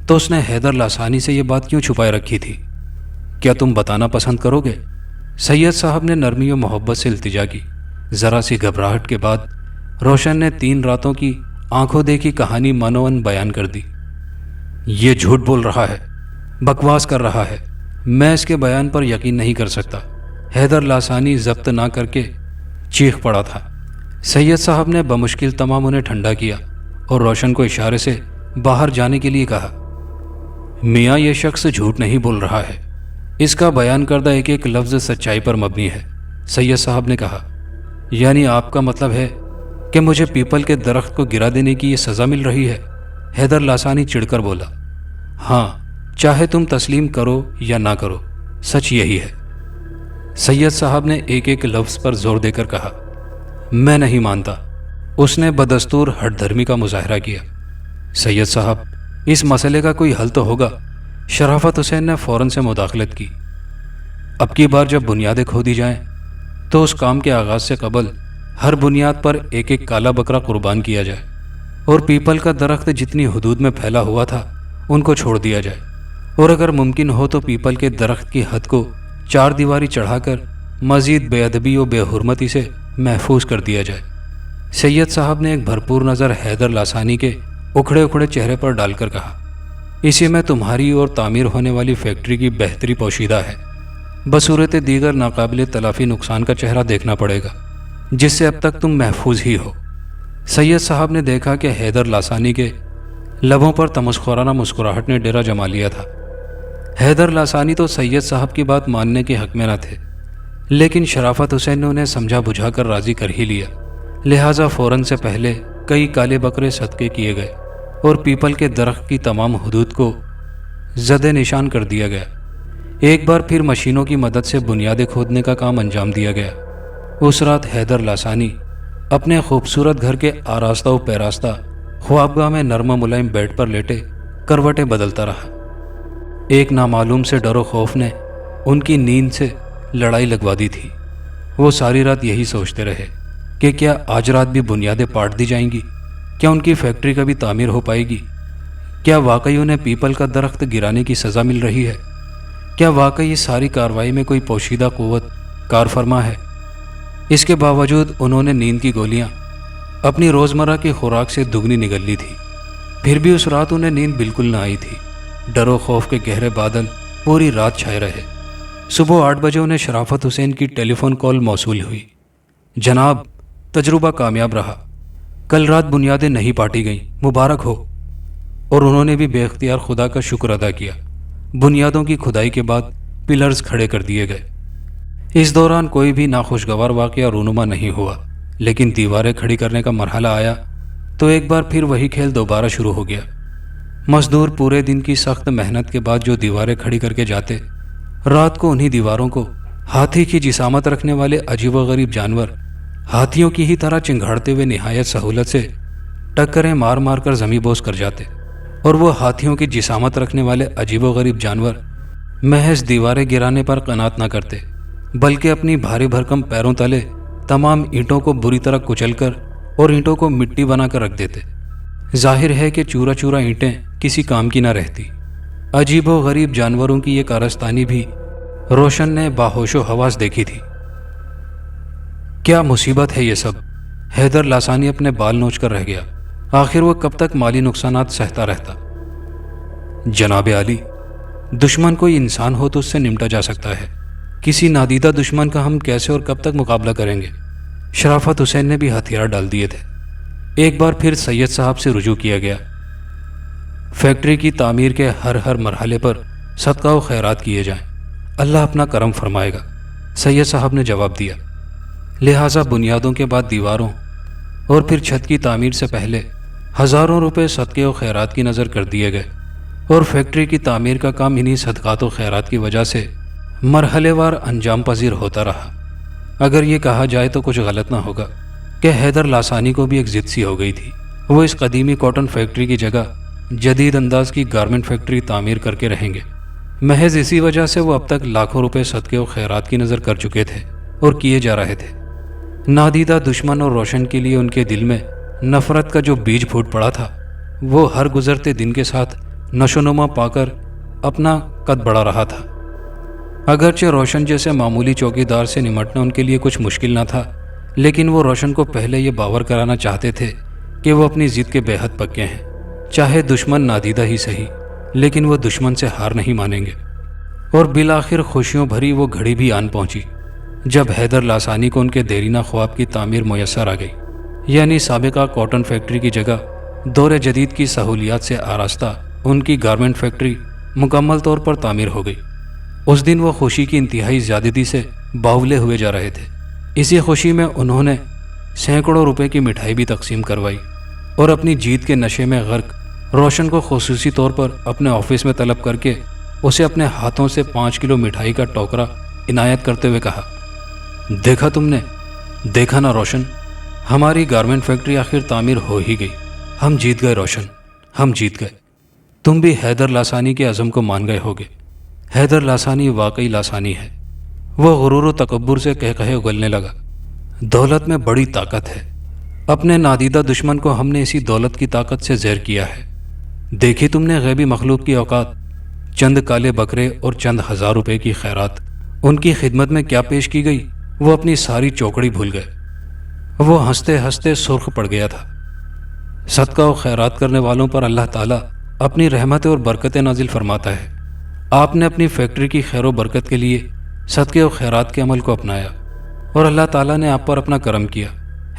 [SPEAKER 1] تو اس نے حیدر لاسانی سے یہ بات کیوں چھپائے رکھی تھی؟ کیا تم بتانا پسند کرو گے؟ سید صاحب نے نرمی و محبت سے التجا کی۔ ذرا سی گھبراہٹ کے بعد روشن نے 3 راتوں کی آنکھوں دیکھی کہانی منوان بیان کر دی۔ یہ جھوٹ بول رہا ہے، بکواس کر رہا ہے، میں اس کے بیان پر یقین نہیں کر سکتا۔ حیدر لاسانی ضبط نہ کر کے چیخ پڑا تھا۔ سید صاحب نے بمشکل تمام انہیں ٹھنڈا کیا اور روشن کو اشارے سے باہر جانے کے لیے کہا۔ میاں یہ شخص جھوٹ نہیں بول رہا ہے، اس کا بیان کردہ ایک ایک لفظ سچائی پر مبنی ہے۔ سید صاحب نے کہا، یعنی آپ کا مطلب ہے کہ مجھے پیپل کے درخت کو گرا دینے کی یہ سزا مل رہی ہے؟ حیدر لاسانی چڑھ کر بولا۔ ہاں، چاہے تم تسلیم کرو یا نہ کرو، سچ یہی ہے۔ سید صاحب نے ایک ایک لفظ پر زور دے کر کہا۔ میں نہیں مانتا، اس نے بدستور ہٹ دھرمی کا مظاہرہ کیا۔ سید صاحب، اس مسئلے کا کوئی حل تو ہوگا۔ شرافت حسین نے فوراً سے مداخلت کی۔ اب کی بار جب بنیادیں کھودی جائیں تو اس کام کے آغاز سے قبل ہر بنیاد پر ایک ایک کالا بکرا قربان کیا جائے اور پیپل کا درخت جتنی حدود میں پھیلا ہوا تھا ان کو چھوڑ دیا جائے، اور اگر ممکن ہو تو پیپل کے درخت کی حد کو 4 دیواری چڑھا کر مزید بے ادبی و بے حرمتی سے محفوظ کر دیا جائے۔ سید صاحب نے ایک بھرپور نظر حیدر لاسانی کے اکھڑے اکھڑے چہرے پر ڈال کر کہا، اسی میں تمہاری اور تعمیر ہونے والی فیکٹری کی بہتری پوشیدہ ہے۔ بصورت دیگر ناقابل تلافی نقصان کا چہرہ دیکھنا پڑے گا جس سے اب تک تم محفوظ ہی ہو۔ سید صاحب نے دیکھا کہ حیدر لاسانی کے لبوں پر تمسخرانہ مسکراہٹ نے ڈیرا جما لیا تھا۔ حیدر لاسانی تو سید صاحب کی بات ماننے کے حق میں نہ تھے، لیکن شرافت حسین نے انہیں سمجھا بجھا کر راضی کر ہی لیا، لہٰذا فوراً سے پہلے کئی کالے بکرے صدقے کیے گئے اور پیپل کے درخت کی تمام حدود کو زد نشان کر دیا گیا۔ ایک بار پھر مشینوں کی مدد سے بنیادیں کھودنے کا کام انجام دیا گیا۔ اس رات حیدر لاسانی اپنے خوبصورت گھر کے آراستہ و پیراستہ خوابگاہ میں نرم و ملائم بیڈ پر لیٹے کروٹیں بدلتا رہا۔ ایک نامعلوم سے ڈر و خوف نے ان کی نیند سے لڑائی لگوا دی تھی۔ وہ ساری رات یہی سوچتے رہے کہ کیا آج رات بھی بنیادیں پاٹ دی جائیں گی؟ کیا ان کی فیکٹری کبھی تعمیر ہو پائے گی؟ کیا واقعی انہیں پیپل کا درخت گرانے کی سزا مل رہی ہے؟ کیا واقعی اس ساری کارروائی میں کوئی پوشیدہ قوت کار فرما ہے؟ اس کے باوجود انہوں نے نیند کی گولیاں اپنی روزمرہ کی خوراک سے دگنی نگل لی تھی، پھر بھی اس رات انہیں نیند بالکل نہ آئی تھی۔ ڈر و خوف کے گہرے بادل پوری رات چھائے رہے۔ صبح 8 بجے انہیں شرافت حسین کی ٹیلی فون کال موصول ہوئی۔ جناب، تجربہ کامیاب رہا، کل رات بنیادیں نہیں پاٹی گئیں، مبارک ہو۔ اور انہوں نے بھی بے اختیار خدا کا شکر ادا کیا۔ بنیادوں کی کھدائی کے بعد پلرز کھڑے کر دیے گئے۔ اس دوران کوئی بھی ناخوشگوار واقعہ رونما نہیں ہوا، لیکن دیواریں کھڑی کرنے کا مرحلہ آیا تو ایک بار پھر وہی کھیل دوبارہ شروع ہو گیا۔ مزدور پورے دن کی سخت محنت کے بعد جو دیواریں کھڑی کر کے جاتے، رات کو انہی دیواروں کو ہاتھی کی جسامت رکھنے والے عجیب و غریب جانور ہاتھیوں کی ہی طرح چنگھاڑتے ہوئے نہایت سہولت سے ٹکریں مار مار کر زمیں بوس کر جاتے، اور وہ ہاتھیوں کی جسامت رکھنے والے عجیب و غریب جانور محض دیواریں گرانے پر قناعت نہ کرتے، بلکہ اپنی بھاری بھرکم پیروں تلے تمام اینٹوں کو بری طرح کچل کر اور اینٹوں کو مٹی بنا کر رکھ دیتے۔ ظاہر ہے کہ چورا چورا اینٹیں کسی کام کی نہ رہتی۔ عجیب و غریب جانوروں کی یہ کارستانی بھی روشن نے باہوش و حواس دیکھی تھی۔ کیا مصیبت ہے یہ سب! حیدر لاسانی اپنے بال نوچ کر رہ گیا۔ آخر وہ کب تک مالی نقصانات سہتا رہتا؟ جناب عالی، دشمن کوئی انسان ہو تو اس سے نمٹا جا سکتا ہے، کسی نادیدہ دشمن کا ہم کیسے اور کب تک مقابلہ کریں گے؟ شرافت حسین نے بھی ہتھیار ڈال دیے تھے۔ ایک بار پھر سید صاحب سے رجوع کیا گیا۔ فیکٹری کی تعمیر کے ہر مرحلے پر صدقہ و خیرات کیے جائیں، اللہ اپنا کرم فرمائے گا، سید صاحب نے جواب دیا۔ لہٰذا بنیادوں کے بعد دیواروں اور پھر چھت کی تعمیر سے پہلے ہزاروں روپے صدقے و خیرات کی نظر کر دیے گئے، اور فیکٹری کی تعمیر کا کام انہی صدقات و خیرات کی وجہ سے مرحلے وار انجام پذیر ہوتا رہا۔ اگر یہ کہا جائے تو کچھ غلط نہ ہوگا کہ حیدر لاسانی کو بھی ایک ضد سی ہو گئی تھی۔ وہ اس قدیمی کاٹن فیکٹری کی جگہ جدید انداز کی گارمنٹ فیکٹری تعمیر کر کے رہیں گے۔ محض اسی وجہ سے وہ اب تک لاکھوں روپے صدقے و خیرات کی نظر کر چکے تھے اور کیے جا رہے تھے۔ نادیدہ دشمن اور روشن کے لیے ان کے دل میں نفرت کا جو بیج پھوٹ پڑا تھا، وہ ہر گزرتے دن کے ساتھ نشو نما پا کر اپنا قد بڑھا رہا تھا۔ اگرچہ روشن جیسے معمولی چوکی دار سے نمٹنا ان کے لیے کچھ مشکل نہ تھا، لیکن وہ روشن کو پہلے یہ باور کرانا چاہتے تھے کہ وہ اپنی ضد کے بے حد پکے ہیں، چاہے دشمن نادیدہ ہی صحیح، لیکن وہ دشمن سے ہار نہیں مانیں گے۔ اور بالآخر خوشیوں بھری وہ گھڑی بھی آن پہنچی جب حیدر لاسانی کو ان کے دیرینہ خواب کی تعمیر میسر آ گئی، یعنی سابقہ کاٹن فیکٹری کی جگہ دور جدید کی سہولیات سے آراستہ ان کی گارمنٹ فیکٹری مکمل طور پر تعمیر ہو گئی۔ اس دن وہ خوشی کی انتہائی زیادتی سے باولے ہوئے جا رہے تھے۔ اسی خوشی میں انہوں نے سینکڑوں روپے کی مٹھائی بھی تقسیم کروائی اور اپنی جیت کے نشے میں غرق روشن کو خصوصی طور پر اپنے آفس میں طلب کر کے اسے اپنے ہاتھوں سے 5 کلو مٹھائی کا ٹوکرا عنایت کرتے ہوئے کہا، دیکھا تم نے، دیکھا نا روشن، ہماری گارمنٹ فیکٹری آخر تعمیر ہو ہی گئی، ہم جیت گئے روشن، ہم جیت گئے۔ تم بھی حیدر لاسانی کے عزم کو مان گئے ہوگے۔ حیدر لاسانی واقعی لاسانی ہے۔ وہ غرور و تکبر سے کہے اگلنے لگا، دولت میں بڑی طاقت ہے، اپنے نادیدہ دشمن کو ہم نے اسی دولت کی طاقت سے زیر کیا ہے۔ دیکھی تم نے غیبی مخلوق کی اوقات، چند کالے بکرے اور چند ہزار روپے کی خیرات ان کی خدمت میں کیا پیش کی گئی، وہ اپنی ساری چوکڑی بھول گئے۔ وہ ہنستے ہنستے سرخ پڑ گیا تھا۔ صدقہ و خیرات کرنے والوں پر اللہ تعالیٰ اپنی رحمت اور برکتیں نازل فرماتا ہے۔ آپ نے اپنی فیکٹری کی خیر و برکت کے لیے صدقے و خیرات کے عمل کو اپنایا اور اللہ تعالیٰ نے آپ پر اپنا کرم کیا۔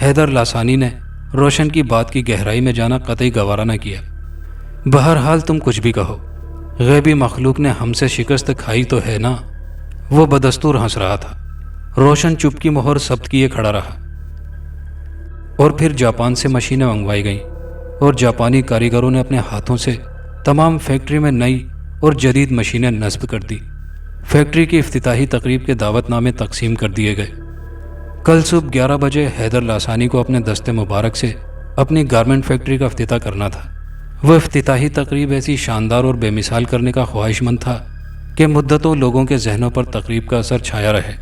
[SPEAKER 1] حیدر لاسانی نے روشن کی بات کی گہرائی میں جانا قطعی گوارا نہ کیا۔ بہرحال تم کچھ بھی کہو، غیبی مخلوق نے ہم سے شکست کھائی تو ہے نا۔ وہ بدستور ہنس رہا تھا۔ روشن چپ کی مہر ثبت کیے کھڑا رہا۔ اور پھر جاپان سے مشینیں منگوائی گئیں اور جاپانی کاریگروں نے اپنے ہاتھوں سے تمام فیکٹری میں نئی اور جدید مشینیں نصب کر دی۔ فیکٹری کی افتتاحی تقریب کے دعوت نامے تقسیم کر دیے گئے۔ کل صبح 11 بجے حیدر لاسانی کو اپنے دست مبارک سے اپنی گارمنٹ فیکٹری کا افتتاح کرنا تھا۔ وہ افتتاحی تقریب ایسی شاندار اور بے مثال کرنے کا خواہش مند تھا کہ مدتوں لوگوں کے ذہنوں پر تقریب کا اثر چھایا رہے۔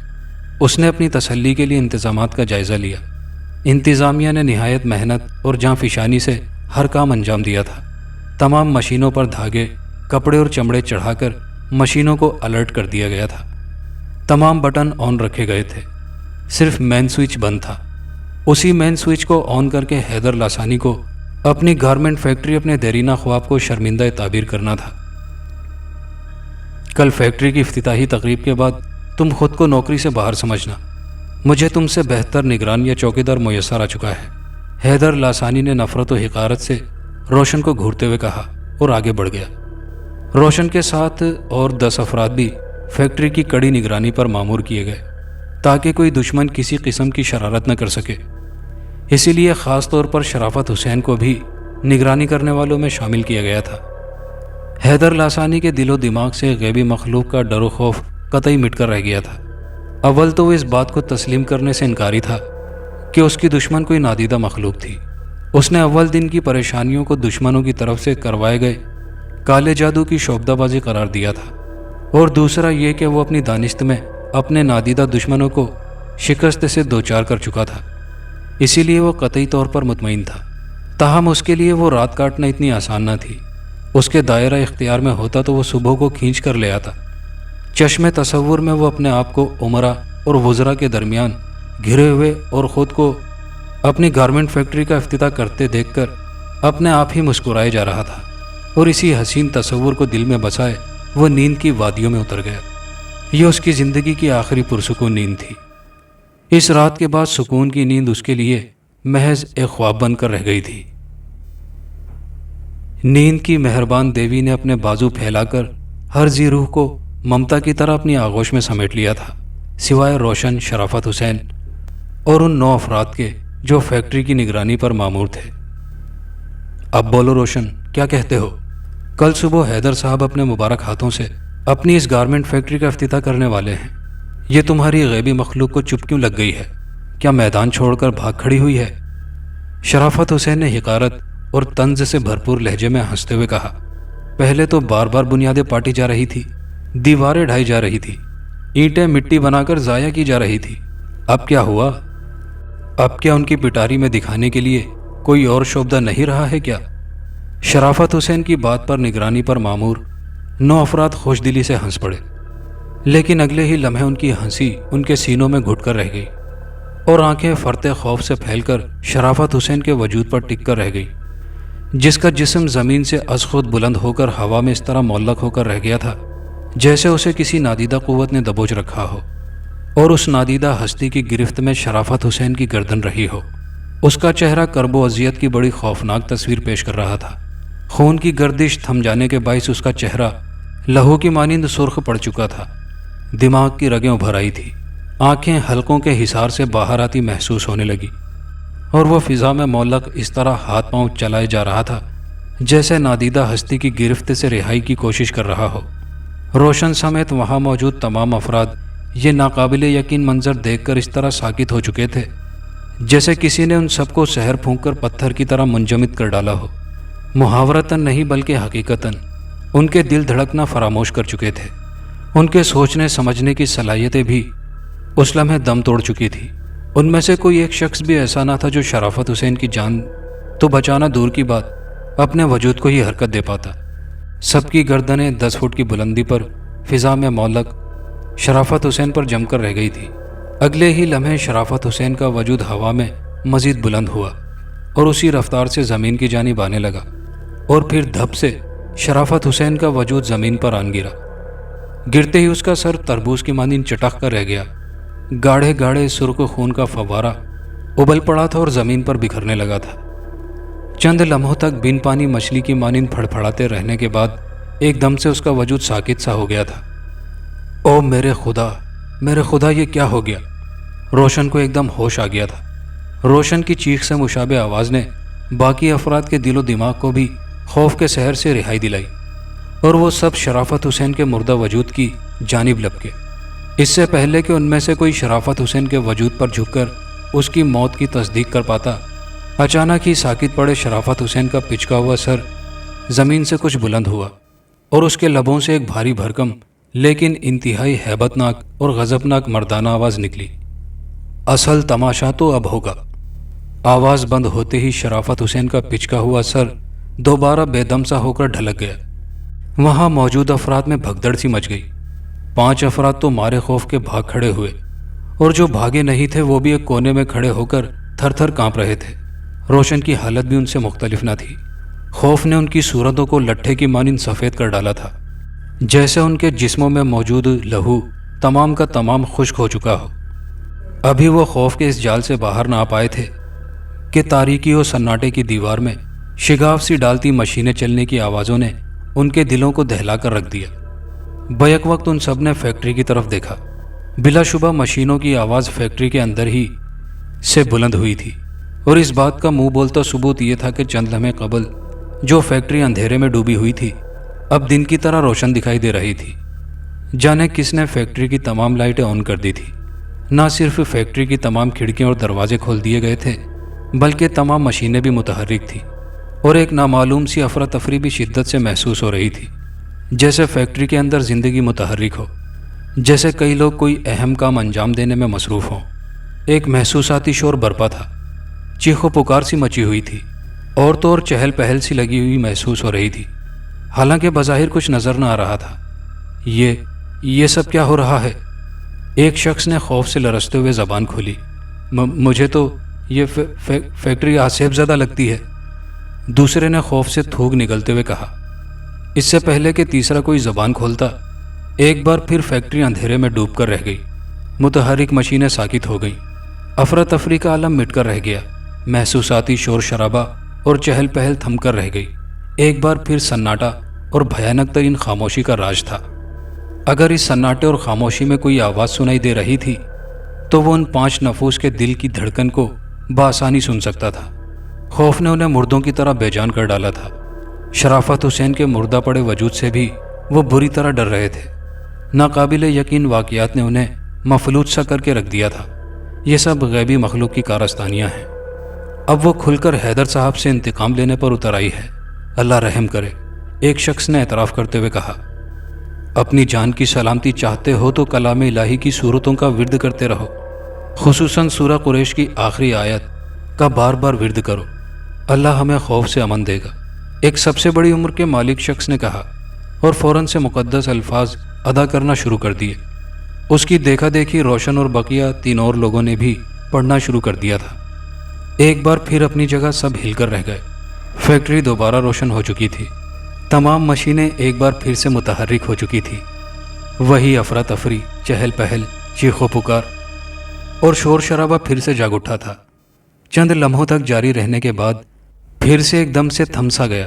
[SPEAKER 1] اس نے اپنی تسلی کے لیے انتظامات کا جائزہ لیا۔ انتظامیہ نے نہایت محنت اور جاں فشانی سے ہر کام انجام دیا تھا۔ تمام مشینوں پر دھاگے، کپڑے اور چمڑے چڑھا کر مشینوں کو الرٹ کر دیا گیا تھا۔ تمام بٹن آن رکھے گئے تھے، صرف مین سوئچ بند تھا۔ اسی مین سوئچ کو آن کر کے حیدر لاسانی کو اپنی گارمنٹ فیکٹری اپنے دیرینہ خواب کو شرمندہ تعبیر کرنا تھا۔ کل فیکٹری کی افتتاحی تقریب کے بعد تم خود کو نوکری سے باہر سمجھنا، مجھے تم سے بہتر نگران یا چوکیدار میسر آ چکا ہے۔ حیدر لاسانی نے نفرت و حقارت سے روشن کو گھورتے ہوئے کہا اور آگے بڑھ گیا۔ روشن کے ساتھ اور 10 افراد بھی فیکٹری کی کڑی نگرانی پر مامور کیے گئے تاکہ کوئی دشمن کسی قسم کی شرارت نہ کر سکے۔ اسی لیے خاص طور پر شرافت حسین کو بھی نگرانی کرنے والوں میں شامل کیا گیا تھا۔ حیدر لاسانی کے دل و دماغ سے غیبی مخلوق کا ڈر و خوف قطعی مٹ کر رہ گیا تھا۔ اول تو وہ اس بات کو تسلیم کرنے سے انکاری تھا کہ اس کی دشمن کوئی نادیدہ مخلوق تھی۔ اس نے اول دن کی پریشانیوں کو دشمنوں کی طرف سے کروائے گئے کالے جادو کی شعبدہ بازی قرار دیا تھا، اور دوسرا یہ کہ وہ اپنی دانست میں اپنے نادیدہ دشمنوں کو شکست سے دوچار کر چکا تھا۔ اسی لیے وہ قطعی طور پر مطمئن تھا۔ تاہم اس کے لیے وہ رات کاٹنا اتنی آسان نہ تھی۔ اس کے دائرہ اختیار میں ہوتا تو وہ صبح کو کھینچ کر لے آتا۔ چشم تصور میں وہ اپنے آپ کو عمرہ اور وزراء کے درمیان گھرے ہوئے اور خود کو اپنی گارمنٹ فیکٹری کا افتتاح کرتے دیکھ کر اپنے آپ ہی مسکرائے جا رہا تھا، اور اسی حسین تصور کو دل میں بسائے وہ نیند کی وادیوں میں اتر گیا۔ یہ اس کی زندگی کی آخری پرسکون نیند تھی۔ اس رات کے بعد سکون کی نیند اس کے لیے محض ایک خواب بن کر رہ گئی تھی۔ نیند کی مہربان دیوی نے اپنے بازو پھیلا کر ہر ذی روح کو ممتا کی طرح اپنی آغوش میں سمیٹ لیا تھا، سوائے روشن، شرافت حسین اور ان 9 افراد کے جو فیکٹری کی نگرانی پر مامور تھے۔ اب بولو روشن، کیا کہتے ہو؟ کل صبح حیدر صاحب اپنے مبارک ہاتھوں سے اپنی اس گارمنٹ فیکٹری کا افتتاح کرنے والے ہیں۔ یہ تمہاری غیبی مخلوق کو چپ کیوں لگ گئی ہے؟ کیا میدان چھوڑ کر بھاگ کھڑی ہوئی ہے؟ شرافت حسین نے حقارت اور طنز سے بھرپور لہجے میں ہنستے ہوئے کہا، پہلے تو بار بار بنیادیں پاٹی جا رہی تھی، دیواریں ڈھائی جا رہی تھی، اینٹیں مٹی بنا کر ضائع کی جا رہی تھی، اب کیا ہوا؟ اب کیا ان کی پٹاری میں دکھانے کے لیے کوئی اور شعبدہ نہیں رہا ہے کیا؟ شرافت حسین کی بات پر نگرانی پر مامور 9 افراد خوش دلی سے ہنس پڑے، لیکن اگلے ہی لمحے ان کی ہنسی ان کے سینوں میں گھٹ کر رہ گئی، اور آنکھیں فرتے خوف سے پھیل کر شرافت حسین کے وجود پر ٹک کر رہ گئی، جس کا جسم زمین سے از خود بلند ہو کر ہوا میں اس طرح معلق ہو کر رہ گیا تھا جیسے اسے کسی نادیدہ قوت نے دبوچ رکھا ہو، اور اس نادیدہ ہستی کی گرفت میں شرافت حسین کی گردن رہی ہو۔ اس کا چہرہ کرب و اذیت کی بڑی خوفناک تصویر پیش کر رہا تھا۔ خون کی گردش تھم جانے کے باعث اس کا چہرہ لہو کی مانند سرخ پڑ چکا تھا، دماغ کی رگیں ابھر آئی تھی، آنکھیں حلقوں کے حصار سے باہر آتی محسوس ہونے لگی، اور وہ فضا میں معلق اس طرح ہاتھ پاؤں چلائے جا رہا تھا جیسے نادیدہ ہستی کی گرفت سے رہائی کی کوشش کر رہا ہو۔ روشن سمیت وہاں موجود تمام افراد یہ ناقابل یقین منظر دیکھ کر اس طرح ساکت ہو چکے تھے جیسے کسی نے ان سب کو سحر پھونک کر پتھر کی طرح منجمد کر ڈالا ہو۔ محاورتاً نہیں بلکہ حقیقتاً ان کے دل دھڑکنا فراموش کر چکے تھے، ان کے سوچنے سمجھنے کی صلاحیتیں بھی اس لمحے دم توڑ چکی تھی۔ ان میں سے کوئی ایک شخص بھی ایسا نہ تھا جو شرافت حسین کی جان تو بچانا دور کی بات اپنے وجود کو ہی حرکت دے پاتا۔ سب کی گردنیں 10 فٹ کی بلندی پر فضا میں معلق شرافت حسین پر جم کر رہ گئی تھی۔ اگلے ہی لمحے شرافت حسین کا وجود ہوا میں مزید بلند ہوا اور اسی رفتار سے زمین کی جانب آنے لگا، اور پھر دھپ سے شرافت حسین کا وجود زمین پر آن گرا۔ گرتے ہی اس کا سر تربوز کی مانند چٹک کر رہ گیا۔ گاڑھے گاڑھے سرخ خون کا فوارہ ابل پڑا تھا اور زمین پر بکھرنے لگا تھا۔ چند لمحوں تک بن پانی مچھلی کی مانند پھڑپھڑاتے رہنے کے بعد ایک دم سے اس کا وجود ساکت سا ہو گیا تھا۔ او میرے خدا، یہ کیا ہو گیا؟ روشن کو ایک دم ہوش آ گیا تھا۔ روشن کی چیخ سے مشابہ آواز نے باقی افراد کے دل و دماغ کو بھی خوف کے سحر سے رہائی دلائی، اور وہ سب شرافت حسین کے مردہ وجود کی جانب لپکے۔ اس سے پہلے کہ ان میں سے کوئی شرافت حسین کے وجود پر جھک کر اس کی موت کی تصدیق کر پاتا، اچانک ہی ساکت پڑے شرافت حسین کا پچکا ہوا سر زمین سے کچھ بلند ہوا، اور اس کے لبوں سے ایک بھاری بھرکم لیکن انتہائی ہیبت ناک اور غضبناک مردانہ آواز نکلی، اصل تماشا تو اب ہوگا۔ آواز بند ہوتے ہی شرافت حسین کا پچکا ہوا سر دوبارہ بے دم سا ہو کر ڈھلک گیا۔ وہاں موجود افراد میں بھگدڑ سی مچ گئی۔ 5 افراد تو مارے خوف کے بھاگ کھڑے ہوئے، اور جو بھاگے نہیں تھے وہ بھی ایک کونے میں کھڑے ہو کر تھر تھر کانپ رہے تھے۔ روشن کی حالت بھی ان سے مختلف نہ تھی۔ خوف نے ان کی صورتوں کو لٹھے کی مانند سفید کر ڈالا تھا، جیسے ان کے جسموں میں موجود لہو تمام کا تمام خشک ہو چکا ہو۔ ابھی وہ خوف کے اس جال سے باہر نہ آ پائے تھے کہ تاریکی و سناٹے کی دیوار میں شگاف سی ڈالتی مشینیں چلنے کی آوازوں نے ان کے دلوں کو دہلا کر رکھ دیا۔ بیک وقت ان سب نے فیکٹری کی طرف دیکھا۔ بلا شبہ مشینوں کی آواز فیکٹری کے اندر ہی سے بلند ہوئی تھی، اور اس بات کا منہ بولتا ثبوت یہ تھا کہ چند لمحے قبل جو فیکٹری اندھیرے میں ڈوبی ہوئی تھی اب دن کی طرح روشن دکھائی دے رہی تھی۔ جانے کس نے فیکٹری کی تمام لائٹیں آن کر دی تھی۔ نہ صرف فیکٹری کی تمام کھڑکیاں اور دروازے کھول دیے گئے تھے بلکہ تمام مشینیں بھی متحرک تھیں، اور ایک نامعلوم سی افراتفری بھی شدت سے محسوس ہو رہی تھی، جیسے فیکٹری کے اندر زندگی متحرک ہو، جیسے کئی لوگ کوئی اہم کام انجام دینے میں مصروف ہوں۔ ایک محسوساتی شور برپا تھا، چیخ و پکار سی مچی ہوئی تھی، عورتوں اور چہل پہل سی لگی ہوئی محسوس ہو رہی تھی، حالانکہ بظاہر کچھ نظر نہ آ رہا تھا۔ یہ سب کیا ہو رہا ہے؟ ایک شخص نے خوف سے لرزتے ہوئے زبان کھولی۔ مجھے تو یہ فیکٹری آسیب زدہ لگتی ہے، دوسرے نے خوف سے تھوک نگلتے ہوئے کہا۔ اس سے پہلے کہ تیسرا کوئی زبان کھولتا، ایک بار پھر فیکٹری اندھیرے میں ڈوب کر رہ گئی۔ متحرک مشینیں ساکت ہو گئیں، افراتفری کا عالم مٹ کر رہ گیا، محسوساتی شور شرابہ اور چہل پہل تھم کر رہ گئی۔ ایک بار پھر سناٹا اور بھیانک ترین خاموشی کا راج تھا۔ اگر اس سناٹے اور خاموشی میں کوئی آواز سنائی دے رہی تھی تو وہ ان 5 نفوس کے دل کی دھڑکن کو بآسانی سن سکتا تھا۔ خوف نے انہیں مردوں کی طرح بے جان کر ڈالا تھا۔ شرافت حسین کے مردہ پڑے وجود سے بھی وہ بری طرح ڈر رہے تھے۔ ناقابل یقین واقعات نے انہیں مفلوج سا کر کے رکھ دیا تھا۔ یہ سب غیبی مخلوق کی کارستانیاں ہیں۔ اب وہ کھل کر حیدر صاحب سے انتقام لینے پر اتر آئی ہے۔ اللہ رحم کرے، ایک شخص نے اعتراف کرتے ہوئے کہا۔ اپنی جان کی سلامتی چاہتے ہو تو کلام الہی کی صورتوں کا ورد کرتے رہو، خصوصاً سورہ قریش کی آخری آیت کا بار بار ورد کرو، اللہ ہمیں خوف سے امن دے گا، ایک سب سے بڑی عمر کے مالک شخص نے کہا، اور فوراً سے مقدس الفاظ ادا کرنا شروع کر دیے۔ اس کی دیکھا دیکھی روشن اور بقیہ 3 اور لوگوں نے بھی پڑھنا شروع کر دیا تھا۔ ایک بار پھر اپنی جگہ سب ہل کر رہ گئے۔ فیکٹری دوبارہ روشن ہو چکی تھی، تمام مشینیں ایک بار پھر سے متحرک ہو چکی تھی۔ وہی افراتفری، چہل پہل، چیخو پکار اور شور شرابہ پھر سے جاگ اٹھا تھا۔ چند لمحوں تک جاری رہنے کے بعد پھر سے ایک دم سے تھم سا گیا۔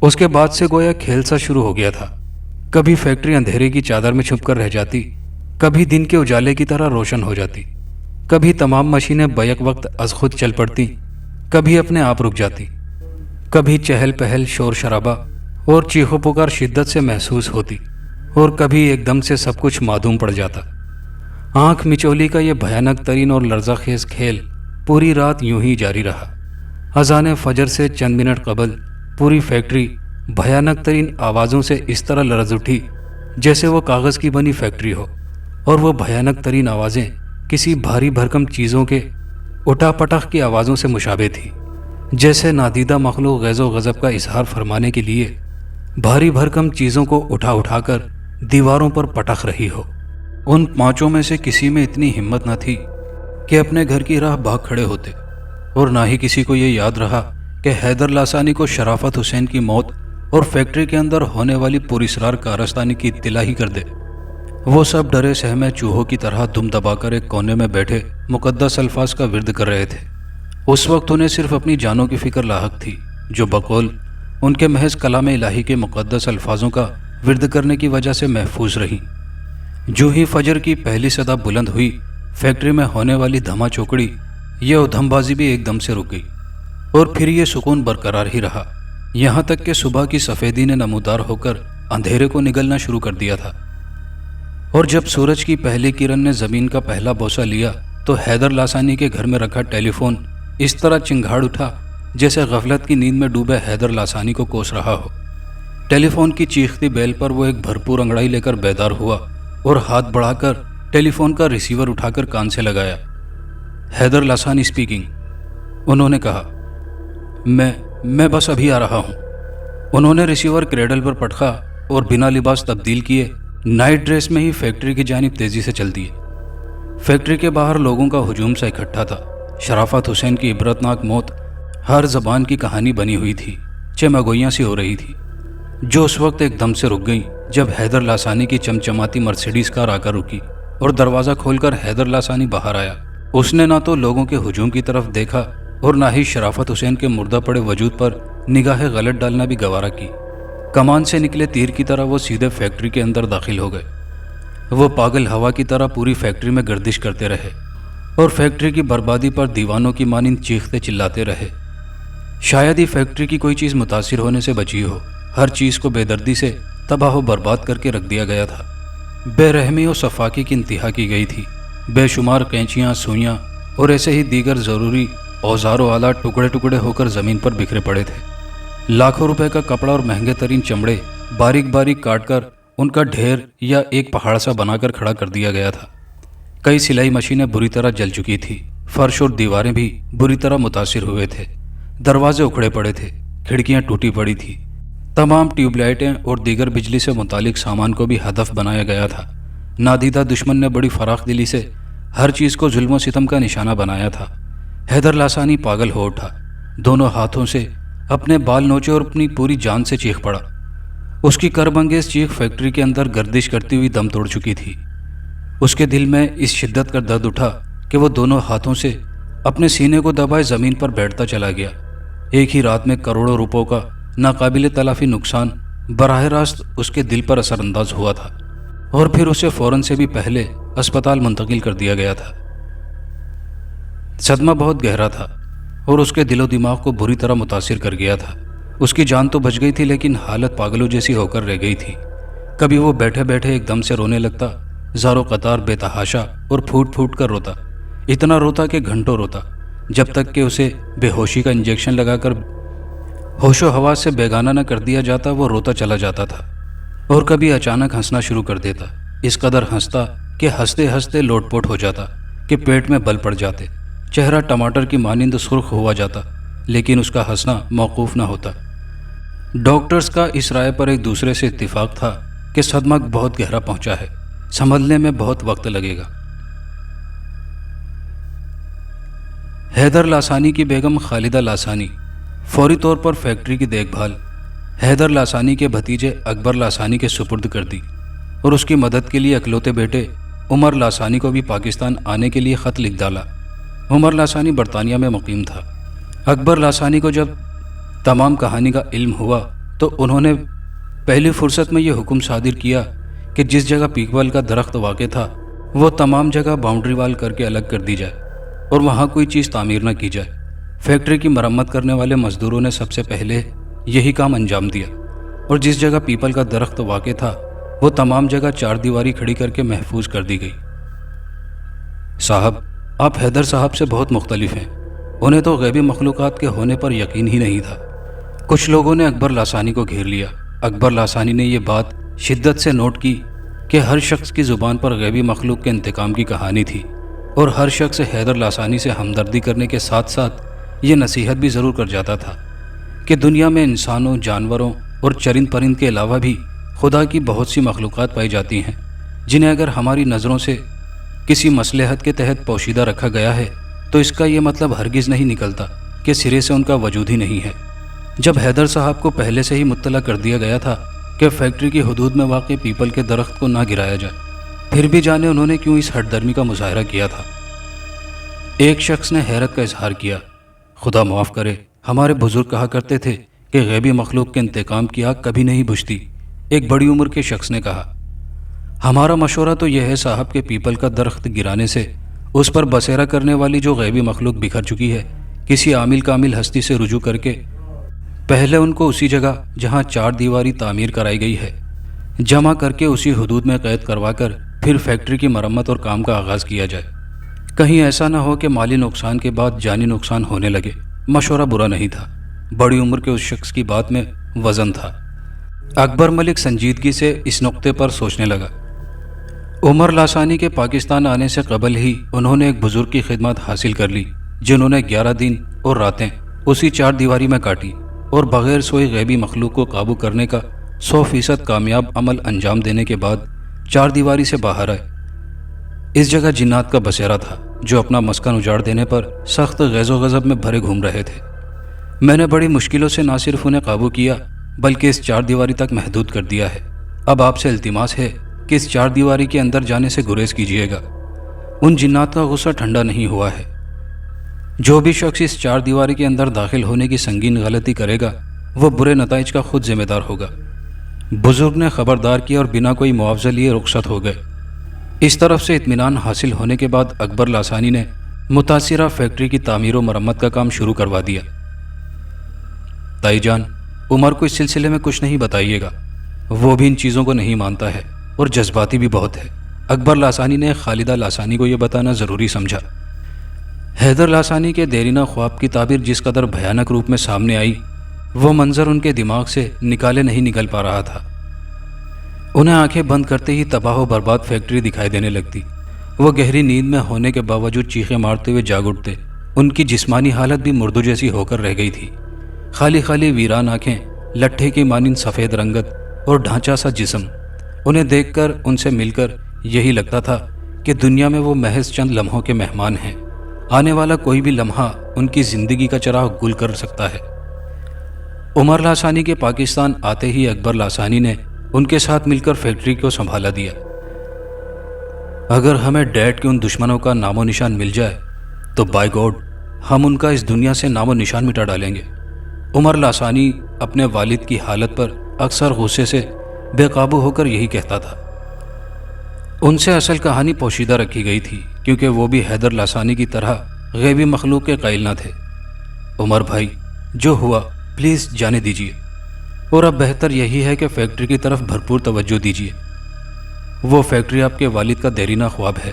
[SPEAKER 1] اس کے بعد سے گویا کھیل سا شروع ہو گیا تھا۔ کبھی فیکٹری اندھیرے کی چادر میں چھپ کر رہ جاتی، کبھی دن کے اجالے کی طرح روشن ہو جاتی، کبھی تمام مشینیں بیک وقت از خود چل پڑتی، کبھی اپنے آپ رک جاتی، کبھی چہل پہل، شور شرابہ اور چیخو پکار شدت سے محسوس ہوتی، اور کبھی ایک دم سے سب کچھ معدوم پڑ جاتا۔ آنکھ مچولی کا یہ بھیانک ترین اور لرزہ خیز کھیل پوری رات یوں ہی جاری رہا۔ اذان فجر سے چند منٹ قبل پوری فیکٹری بھیانک ترین آوازوں سے اس طرح لرز اٹھی جیسے وہ کاغذ کی بنی فیکٹری ہو، اور وہ بھیانک ترین آوازیں کسی بھاری بھرکم چیزوں کے اٹھا پٹخ کی آوازوں سے مشابہ تھی، جیسے نادیدہ مخلوق غیظ و غضب کا اظہار فرمانے کے لیے بھاری بھرکم چیزوں کو اٹھا کر دیواروں پر پٹخ رہی ہو۔ ان پانچوں میں سے کسی میں اتنی ہمت نہ تھی کہ اپنے گھر کی راہ بھاگ کھڑے ہوتے، اور نہ ہی کسی کو یہ یاد رہا کہ حیدر لاسانی کو شرافت حسین کی موت اور فیکٹری کے اندر ہونے والی پراسرار کارستانی کی اطلاع ہی کر دے۔ وہ سب ڈرے سہمے چوہوں کی طرح دم دبا کر ایک کونے میں بیٹھے مقدس الفاظ کا ورد کر رہے تھے۔ اس وقت انہیں صرف اپنی جانوں کی فکر لاحق تھی، جو بقول ان کے محض کلام الہی کے مقدس الفاظوں کا ورد کرنے کی وجہ سے محفوظ رہیں۔ جو ہی فجر کی پہلی صدا بلند ہوئی، فیکٹری میں ہونے والی دھما چوکڑی، یہ ادھم بازی بھی ایک دم سے رک گئی، اور پھر یہ سکون برقرار ہی رہا، یہاں تک کہ صبح کی سفیدی نے نمودار ہو کر اندھیرے کو نگلنا شروع کر دیا تھا۔ اور جب سورج کی پہلی کرن نے زمین کا پہلا بوسہ لیا تو حیدر لاسانی کے گھر میں رکھا ٹیلی فون اس طرح چنگھاڑ اٹھا جیسے غفلت کی نیند میں ڈوبے حیدر لاسانی کو کوس رہا ہو۔ ٹیلی فون کی چیختی بیل پر وہ ایک بھرپور انگڑائی لے کر بیدار ہوا اور ہاتھ بڑھا کر ٹیلی فون کا ریسیور اٹھا کر کان سے لگایا۔ حیدر لاسانی اسپیکنگ، انہوں نے کہا۔ میں بس ابھی آ رہا ہوں۔ انہوں نے ریسیور کریڈل پر پٹخا اور بنا لباس تبدیل کیے نائٹ ڈریس میں ہی فیکٹری کی جانب تیزی سے چل دیے۔ فیکٹری کے باہر لوگوں کا ہجوم سا اکٹھا تھا۔ شرافت حسین کی عبرتناک موت ہر زبان کی کہانی بنی ہوئی تھی، چمگوئیاں سی ہو رہی تھی، جو اس وقت ایک دم سے رک گئیں جب حیدر لاسانی کی چمچماتی مرسیڈیز کار آ کر رکی اور دروازہ کھول کر حیدر لاسانی باہر آیا۔ اس نے نہ تو لوگوں کے ہجوم کی طرف دیکھا اور نہ ہی شرافت حسین کے مردہ پڑے وجود پر نگاہ غلط ڈالنا بھی گوارا کی۔ کمان سے نکلے تیر کی طرح وہ سیدھے فیکٹری کے اندر داخل ہو گئے۔ وہ پاگل ہوا کی طرح پوری فیکٹری میں گردش کرتے رہے اور فیکٹری کی بربادی پر دیوانوں کی مانند چیختے چلاتے رہے۔ شاید ہی فیکٹری کی کوئی چیز متاثر ہونے سے بچی ہو، ہر چیز کو بے دردی سے تباہ و برباد کر کے رکھ دیا گیا تھا۔ بے رحمی و صفاقی کی انتہا کی گئی تھی۔ بے شمار قینچیاں، سوئیاں اور ایسے ہی دیگر ضروری اوزار و آلات ٹکڑے ٹکڑے ہو کر زمین پر بکھرے پڑے تھے۔ لاکھوں روپے کا کپڑا اور مہنگے ترین چمڑے باریک باریک کاٹ کر ان کا ڈھیر یا ایک پہاڑ سا بنا کر کھڑا کر دیا گیا تھا۔ کئی سلائی مشینیں بری طرح جل چکی تھی، فرش اور دیواریں بھی بری طرح متاثر ہوئے تھے، دروازے اکھڑے پڑے تھے، کھڑکیاں ٹوٹی پڑی تھی، تمام ٹیوب لائٹیں اور دیگر بجلی سے متعلق سامان کو بھی ہدف بنایا گیا تھا۔ نادیدہ دشمن نے بڑی فراخ دلی سے ہر چیز کو ظلم و ستم کا نشانہ بنایا تھا۔ حیدر لاسانی پاگل ہو اٹھا، دونوں ہاتھوں سے اپنے بال نوچے اور اپنی پوری جان سے چیخ پڑا۔ اس کی کرب انگیز چیخ فیکٹری کے اندر گردش کرتی ہوئی دم توڑ چکی تھی۔ اس کے دل میں اس شدت کا درد اٹھا کہ وہ دونوں ہاتھوں سے اپنے سینے کو دبائے زمین پر بیٹھتا چلا گیا۔ ایک ہی رات میں کروڑوں روپوں کا ناقابل تلافی نقصان براہ راست اس کے دل پر اثر انداز ہوا تھا، اور پھر اسے فوراً سے بھی پہلے اسپتال منتقل کر دیا گیا تھا۔ صدمہ بہت گہرا تھا اور اس کے دل و دماغ کو بری طرح متاثر کر گیا تھا۔ اس کی جان تو بچ گئی تھی لیکن حالت پاگلوں جیسی ہو کر رہ گئی تھی۔ کبھی وہ بیٹھے بیٹھے ایک دم سے رونے لگتا، زارو قطار بے تحاشا اور پھوٹ پھوٹ کر روتا، اتنا روتا کہ گھنٹوں روتا، جب تک کہ اسے بے ہوشی کا انجیکشن لگا کر ہوش و حواس سے بیگانہ نہ کر دیا جاتا۔ وہ روتا چلا جاتا تھا اور کبھی اچانک ہنسنا شروع کر دیتا، اس قدر ہنستا کہ ہنستے ہنستے لوٹ پوٹ ہو جاتا کہ پیٹ میں بل پڑ جاتے، چہرہ ٹماٹر کی مانند سرخ ہوا جاتا، لیکن اس کا ہنسنا موقوف نہ ہوتا۔ ڈاکٹرز کا اس رائے پر ایک دوسرے سے اتفاق تھا کہ صدمہ بہت گہرا پہنچا ہے، سنبھلنے میں بہت وقت لگے گا۔ حیدر لاسانی کی بیگم خالدہ لاسانی فوری طور پر فیکٹری کی دیکھ بھال حیدر لاسانی کے بھتیجے اکبر لاسانی کے سپرد کر دی اور اس کی مدد کے لیے اکلوتے بیٹے عمر لاسانی کو بھی پاکستان آنے کے لیے خط لکھ ڈالا۔ عمر لاسانی برطانیہ میں مقیم تھا۔ اکبر لاسانی کو جب تمام کہانی کا علم ہوا تو انہوں نے پہلی فرصت میں یہ حکم صادر کیا کہ جس جگہ پیپل کا درخت واقع تھا وہ تمام جگہ باؤنڈری وال کر کے الگ کر دی جائے اور وہاں کوئی چیز تعمیر نہ کی جائے۔ فیکٹری کی مرمت کرنے والے مزدوروں نے سب سے پہلے یہی کام انجام دیا اور جس جگہ پیپل کا درخت واقع تھا وہ تمام جگہ چار دیواری کھڑی کر کے محفوظ کر دی گئی۔ صاحب، آپ حیدر صاحب سے بہت مختلف ہیں۔ انہیں تو غیبی مخلوقات کے ہونے پر یقین ہی نہیں تھا۔ کچھ لوگوں نے اکبر لاسانی کو گھیر لیا۔ اکبر لاسانی نے یہ بات شدت سے نوٹ کی کہ ہر شخص کی زبان پر غیبی مخلوق کے انتقام کی کہانی تھی اور ہر شخص حیدر لاسانی سے ہمدردی کرنے کے ساتھ ساتھ یہ نصیحت بھی ضرور کر جاتا تھا کہ دنیا میں انسانوں، جانوروں اور چرند پرند کے علاوہ بھی خدا کی بہت سی مخلوقات پائی جاتی ہیں جنہیں اگر ہماری نظروں سے کسی مصلحت کے تحت پوشیدہ رکھا گیا ہے تو اس کا یہ مطلب ہرگز نہیں نکلتا کہ سرے سے ان کا وجود ہی نہیں ہے۔ جب حیدر صاحب کو پہلے سے ہی مطلع کر دیا گیا تھا کہ فیکٹری کی حدود میں واقع پیپل کے درخت کو نہ گرایا جائے، پھر بھی جانے انہوں نے کیوں اس ہٹ درمی کا مظاہرہ کیا تھا۔ ایک شخص نے حیرت کا اظہار کیا، خدا معاف کرے، ہمارے بزرگ کہا کرتے تھے کہ غیبی مخلوق کے انتقام کی آگ کبھی نہیں بجھتی۔ ایک بڑی عمر کے شخص نے کہا، ہمارا مشورہ تو یہ ہے صاحب کہ پیپل کا درخت گرانے سے اس پر بسیرا کرنے والی جو غیبی مخلوق بکھر چکی ہے کسی عامل کامل ہستی سے رجوع کر کے پہلے ان کو اسی جگہ جہاں چار دیواری تعمیر کرائی گئی ہے جمع کر کے اسی حدود میں قید کروا کر پھر فیکٹری کی مرمت اور کام کا آغاز کیا جائے۔ کہیں ایسا نہ ہو کہ مالی نقصان کے بعد جانی نقصان ہونے لگے۔ مشورہ برا نہیں تھا۔ بڑی عمر کے اس شخص کی بات میں وزن تھا۔ اکبر ملک سنجیدگی سے اس نقطے پر سوچنے لگا۔ عمر لاسانی کے پاکستان آنے سے قبل ہی انہوں نے ایک بزرگ کی خدمات حاصل کر لی جنہوں نے 11 دن اور راتیں اسی چار دیواری میں کاٹی اور بغیر سوئی غیبی مخلوق کو قابو کرنے کا 100% کامیاب عمل انجام دینے کے بعد چار دیواری سے باہر آئے۔ اس جگہ جنات کا بسیرا تھا جو اپنا مسکن اجاڑ دینے پر سخت غیظ و غضب میں بھرے گھوم رہے تھے۔ میں نے بڑی مشکلوں سے نہ صرف انہیں قابو کیا بلکہ اس چار دیواری تک محدود کر دیا ہے۔ اب آپ سے التماس ہے کہ اس چار دیواری کے اندر جانے سے گریز کیجیے گا۔ ان جنات کا غصہ ٹھنڈا نہیں ہوا ہے۔ جو بھی شخص اس چار دیواری کے اندر داخل ہونے کی سنگین غلطی کرے گا وہ برے نتائج کا خود ذمہ دار ہوگا۔ بزرگ نے خبردار کیا اور بنا کوئی معاوضہ لیے رخصت ہو گئے۔ اس طرف سے اطمینان حاصل ہونے کے بعد اکبر لاسانی نے متاثرہ فیکٹری کی تعمیر و مرمت کا کام شروع کروا دیا۔ تائی جان، عمر کو اس سلسلے میں کچھ نہیں بتائیے گا، وہ بھی ان چیزوں کو نہیں مانتا ہے اور جذباتی بھی بہت ہے۔ اکبر لاسانی نے خالدہ لاسانی کو یہ بتانا ضروری سمجھا۔ حیدر لاسانی کے دیرینہ خواب کی تعبیر جس قدر بھیانک روپ میں سامنے آئی وہ منظر ان کے دماغ سے نکالے نہیں نکل پا رہا تھا۔ انہیں آنکھیں بند کرتے ہی تباہ و برباد فیکٹری دکھائی دینے لگتی۔ وہ گہری نیند میں ہونے کے باوجود چیخیں مارتے ہوئے جاگ اٹھتے۔ ان کی جسمانی حالت بھی مردوں جیسی ہو کر رہ گئی تھی۔ خالی خالی ویران آنکھیں، لٹھے کی مانند سفید رنگت اور ڈھانچہ سا جسم۔ انہیں دیکھ کر، ان سے مل کر یہی لگتا تھا کہ دنیا میں وہ محض چند لمحوں کے مہمان ہیں۔ آنے والا کوئی بھی لمحہ ان کی زندگی کا چراغ گل کر سکتا ہے۔ عمر لاسانی کے پاکستان آتے ہی اکبر لاسانی نے ان کے ساتھ مل کر فیکٹری کو سنبھالا دیا۔ اگر ہمیں ڈیڈ کے ان دشمنوں کا نام و نشان مل جائے تو بائی گاڈ ہم ان کا اس دنیا سے نام و نشان مٹا ڈالیں گے۔ عمر لاسانی اپنے والد کی حالت پر اکثر غصے سے بے قابو ہو کر یہی کہتا تھا۔ ان سے اصل کہانی پوشیدہ رکھی گئی تھی کیونکہ وہ بھی حیدر لاسانی کی طرح غیبی مخلوق کے قائل نہ تھے۔ عمر بھائی، جو ہوا پلیز جانے دیجیے، اور اب بہتر یہی ہے کہ فیکٹری کی طرف بھرپور توجہ دیجیے۔ وہ فیکٹری آپ کے والد کا دیرینہ خواب ہے،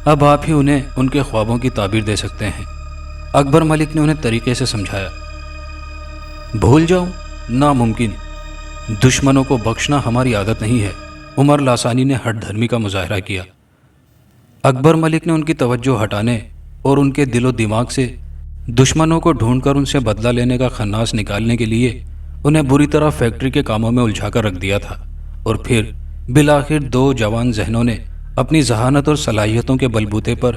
[SPEAKER 1] اب آپ ہی انہیں ان کے خوابوں کی تعبیر دے سکتے ہیں۔ اکبر ملک نے انہیں طریقے سے سمجھایا۔ بھول جاؤں؟ ناممکن، دشمنوں کو بخشنا ہماری عادت نہیں ہے۔ عمر لاسانی نے ہٹ دھرمی کا مظاہرہ کیا۔ اکبر ملک نے ان کی توجہ ہٹانے اور ان کے دل و دماغ سے دشمنوں کو ڈھونڈ کر ان سے بدلہ لینے کا خناس نکالنے کے لیے انہیں بری طرح فیکٹری کے کاموں میں الجھا کر رکھ دیا تھا، اور پھر بالآخر دو جوان ذہنوں نے اپنی ذہانت اور صلاحیتوں کے بلبوتے پر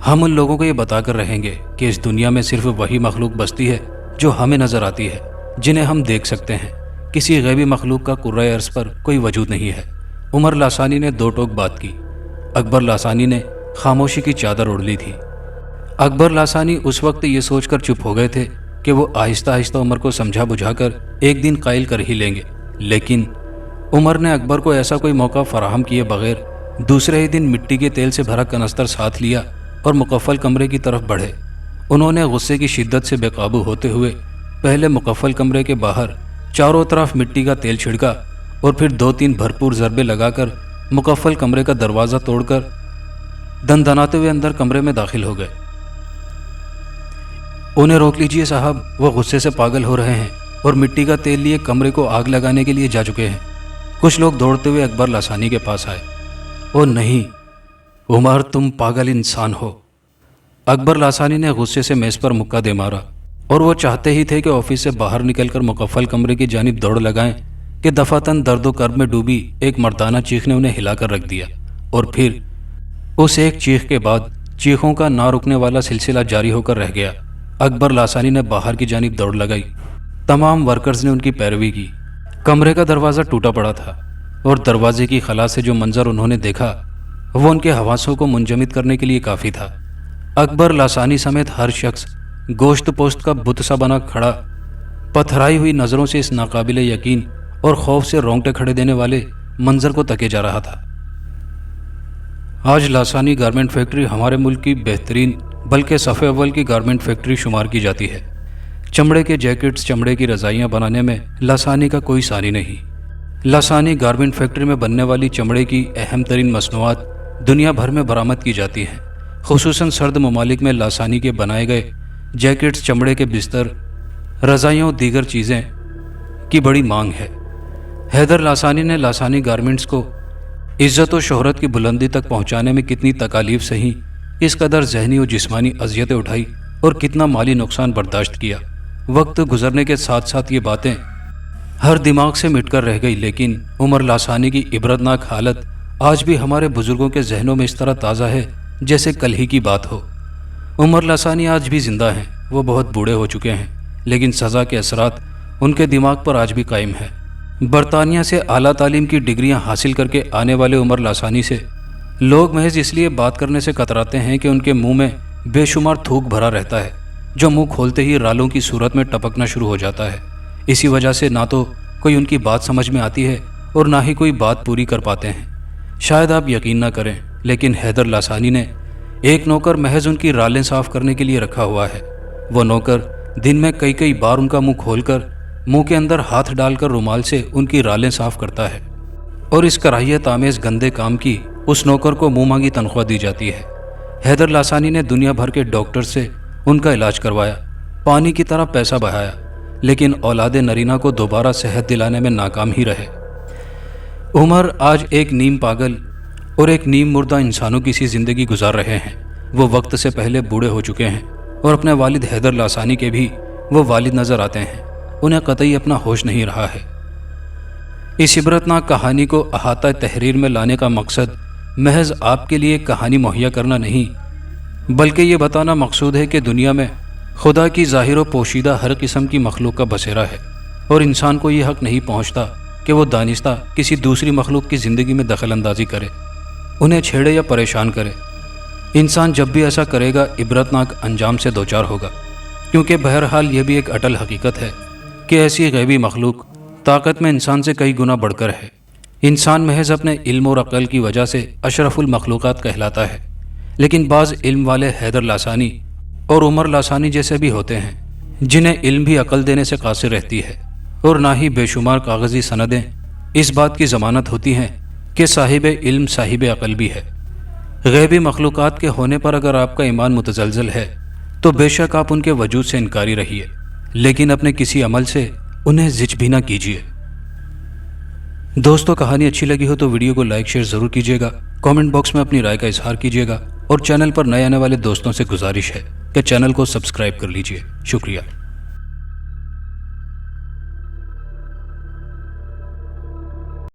[SPEAKER 1] ہم ان لوگوں کو یہ بتا کر رہیں گے کہ اس دنیا میں صرف وہی مخلوق بستی ہے جو ہمیں نظر آتی ہے، جنہیں ہم دیکھ سکتے ہیں۔ کسی غیبی مخلوق کا کرۂ ارض پر کوئی وجود نہیں ہے۔ عمر لاسانی نے دو ٹوک بات کی۔ اکبر لاسانی نے خاموشی کی چادر اوڑھ لی تھی۔ اکبر لاسانی اس وقت یہ سوچ کر چپ ہو گئے تھے کہ وہ آہستہ آہستہ عمر کو سمجھا بجھا کر ایک دن قائل کر ہی لیں گے، لیکن عمر نے اکبر کو ایسا کوئی موقع فراہم کیے بغیر دوسرے ہی دن مٹی کے تیل سے بھرا کنستر ساتھ لیا اور مقفل کمرے کی طرف بڑھے۔ انہوں نے غصے کی شدت سے بے قابو ہوتے ہوئے پہلے مقفل کمرے کے باہر چاروں طرف مٹی کا تیل چھڑکا اور پھر دو تین بھرپور ضربے لگا کر مقفل کمرے کا دروازہ توڑ کر دندناتے ہوئے اندر کمرے میں داخل ہو گئے۔ انہیں روک لیجئے صاحب، وہ غصے سے پاگل ہو رہے ہیں اور مٹی کا تیل لیے کمرے کو آگ لگانے کے لیے جا چکے ہیں۔ کچھ لوگ دوڑتے ہوئے اکبر لاسانی کے پاس آئے۔ او نہیں عمر، تم پاگل انسان ہو۔ اکبر لاسانی نے غصے سے میز پر مکہ دے مارا، اور وہ چاہتے ہی تھے کہ آفس سے باہر نکل کر مقفل کمرے کی جانب دوڑ لگائیں کہ دفعتاً درد و کرب میں ڈوبی ایک مردانہ چیخ نے انہیں ہلا کر رکھ دیا، اور پھر اس ایک چیخ کے بعد چیخوں کا نہ رکنے والا سلسلہ جاری ہو کر رہ گیا۔ اکبر لاسانی نے باہر کی جانب دوڑ لگائی۔ تمام ورکرز نے ان کی پیروی کی۔ کمرے کا دروازہ ٹوٹا پڑا تھا، اور دروازے کی خلا سے جو منظر انہوں نے دیکھا وہ ان کے حواسوں کو منجمد کرنے کے لیے کافی تھا۔ اکبر لاسانی سمیت ہر شخص گوشت پوست کا بت سا بنا کھڑا پتھرائی ہوئی نظروں سے اس ناقابل یقین اور خوف سے رونگٹے کھڑے دینے والے منظر کو تکے جا رہا تھا۔ آج لاسانی گارمنٹ فیکٹری ہمارے ملک کی بہترین بلکہ صف اول کی گارمنٹ فیکٹری شمار کی جاتی ہے۔ چمڑے کے جیکٹس، چمڑے کی رضائیاں بنانے میں لاسانی کا کوئی ثانی نہیں۔ لاسانی گارمنٹ فیکٹری میں بننے والی چمڑے کی اہم ترین مصنوعات دنیا بھر میں برآمد کی جاتی ہیں۔ خصوصاً سرد ممالک میں لاسانی کے بنائے گئے جیکٹس، چمڑے کے بستر، رضائیوں اور دیگر چیزیں کی بڑی مانگ ہے۔ حیدر لاسانی نے لاسانی گارمنٹس کو عزت و شہرت کی بلندی تک پہنچانے میں کتنی تکالیف سہی، اس قدر ذہنی و جسمانی اذیتیں اٹھائی اور کتنا مالی نقصان برداشت کیا۔ وقت گزرنے کے ساتھ ساتھ یہ باتیں ہر دماغ سے مٹ کر رہ گئی، لیکن عمر لاسانی کی عبرتناک حالت آج بھی ہمارے بزرگوں کے ذہنوں میں اس طرح تازہ ہے جیسے کل ہی کی بات ہو۔ عمر لاسانی آج بھی زندہ ہیں، وہ بہت بوڑھے ہو چکے ہیں، لیکن سزا کے اثرات ان کے دماغ پر آج بھی قائم ہے۔ برطانیہ سے اعلیٰ تعلیم کی ڈگریاں حاصل کر کے آنے والے عمر لاسانی سے لوگ محض اس لیے بات کرنے سے کتراتے ہیں کہ ان کے منہ میں بے شمار تھوک بھرا رہتا ہے، جو منہ کھولتے ہی رالوں کی صورت میں ٹپکنا شروع ہو جاتا ہے۔ اسی وجہ سے نہ تو کوئی ان کی بات سمجھ میں آتی ہے اور نہ ہی کوئی بات پوری کر پاتے ہیں۔ شاید آپ یقین نہ کریں، لیکن حیدر لاسانی نے ایک نوکر محض ان کی رالیں صاف کرنے کے لیے رکھا ہوا ہے۔ وہ نوکر دن میں کئی بار ان کا منہ کھول کر منہ کے اندر ہاتھ ڈال کر رومال سے ان کی رالیں صاف کرتا ہے، اور اس کراہیت آمیز گندے کام کی اس نوکر کو منہ مانگی تنخواہ دی جاتی ہے۔ حیدر لاسانی نے دنیا بھر کے ڈاکٹر سے ان کا علاج کروایا، پانی کی طرح پیسہ بہایا، لیکن اولاد نرینہ کو دوبارہ صحت دلانے میں ناکام ہی رہے۔ عمر آج ایک نیم پاگل اور ایک نیم مردہ انسانوں کی سی زندگی گزار رہے ہیں۔ وہ وقت سے پہلے بوڑھے ہو چکے ہیں، اور اپنے والد حیدر لاسانی کے بھی وہ والد نظر آتے ہیں۔ انہیں قطعی اپنا ہوش نہیں رہا ہے۔ اس عبرتناک کہانی کو احاطہ تحریر میں لانے کا مقصد محض آپ کے لیے کہانی مہیا کرنا نہیں، بلکہ یہ بتانا مقصود ہے کہ دنیا میں خدا کی ظاہر و پوشیدہ ہر قسم کی مخلوق کا بسیرا ہے، اور انسان کو یہ حق نہیں پہنچتا کہ وہ دانستہ کسی دوسری مخلوق کی زندگی میں دخل اندازی کرے، انہیں چھیڑے یا پریشان کرے۔ انسان جب بھی ایسا کرے گا عبرتناک انجام سے دوچار ہوگا، کیونکہ بہرحال یہ بھی ایک اٹل حقیقت ہے کہ ایسی غیبی مخلوق طاقت میں انسان سے کئی گنا بڑھ کر ہے۔ انسان محض اپنے علم اور عقل کی وجہ سے اشرف المخلوقات کہلاتا ہے، لیکن بعض علم والے حیدر لاسانی اور عمر لاسانی جیسے بھی ہوتے ہیں، جنہیں علم بھی عقل دینے سے قاصر رہتی ہے، اور نہ ہی بے شمار کاغذی سندیں اس بات کی ضمانت ہوتی ہیں کہ صاحب علم صاحب عقل بھی ہے۔ غیبی مخلوقات کے ہونے پر اگر آپ کا ایمان متزلزل ہے تو بے شک آپ ان کے وجود سے انکاری رہیے، لیکن اپنے کسی عمل سے انہیں زچ بھی نہ کیجیے۔ دوستو، کہانی اچھی لگی ہو تو ویڈیو کو لائک شیئر ضرور کیجیے گا، کامنٹ باکس میں اپنی رائے کا اظہار کیجیے گا، اور چینل پر نئے آنے والے دوستوں سے گزارش ہے کہ چینل کو سبسکرائب کر لیجیے۔ شکریہ۔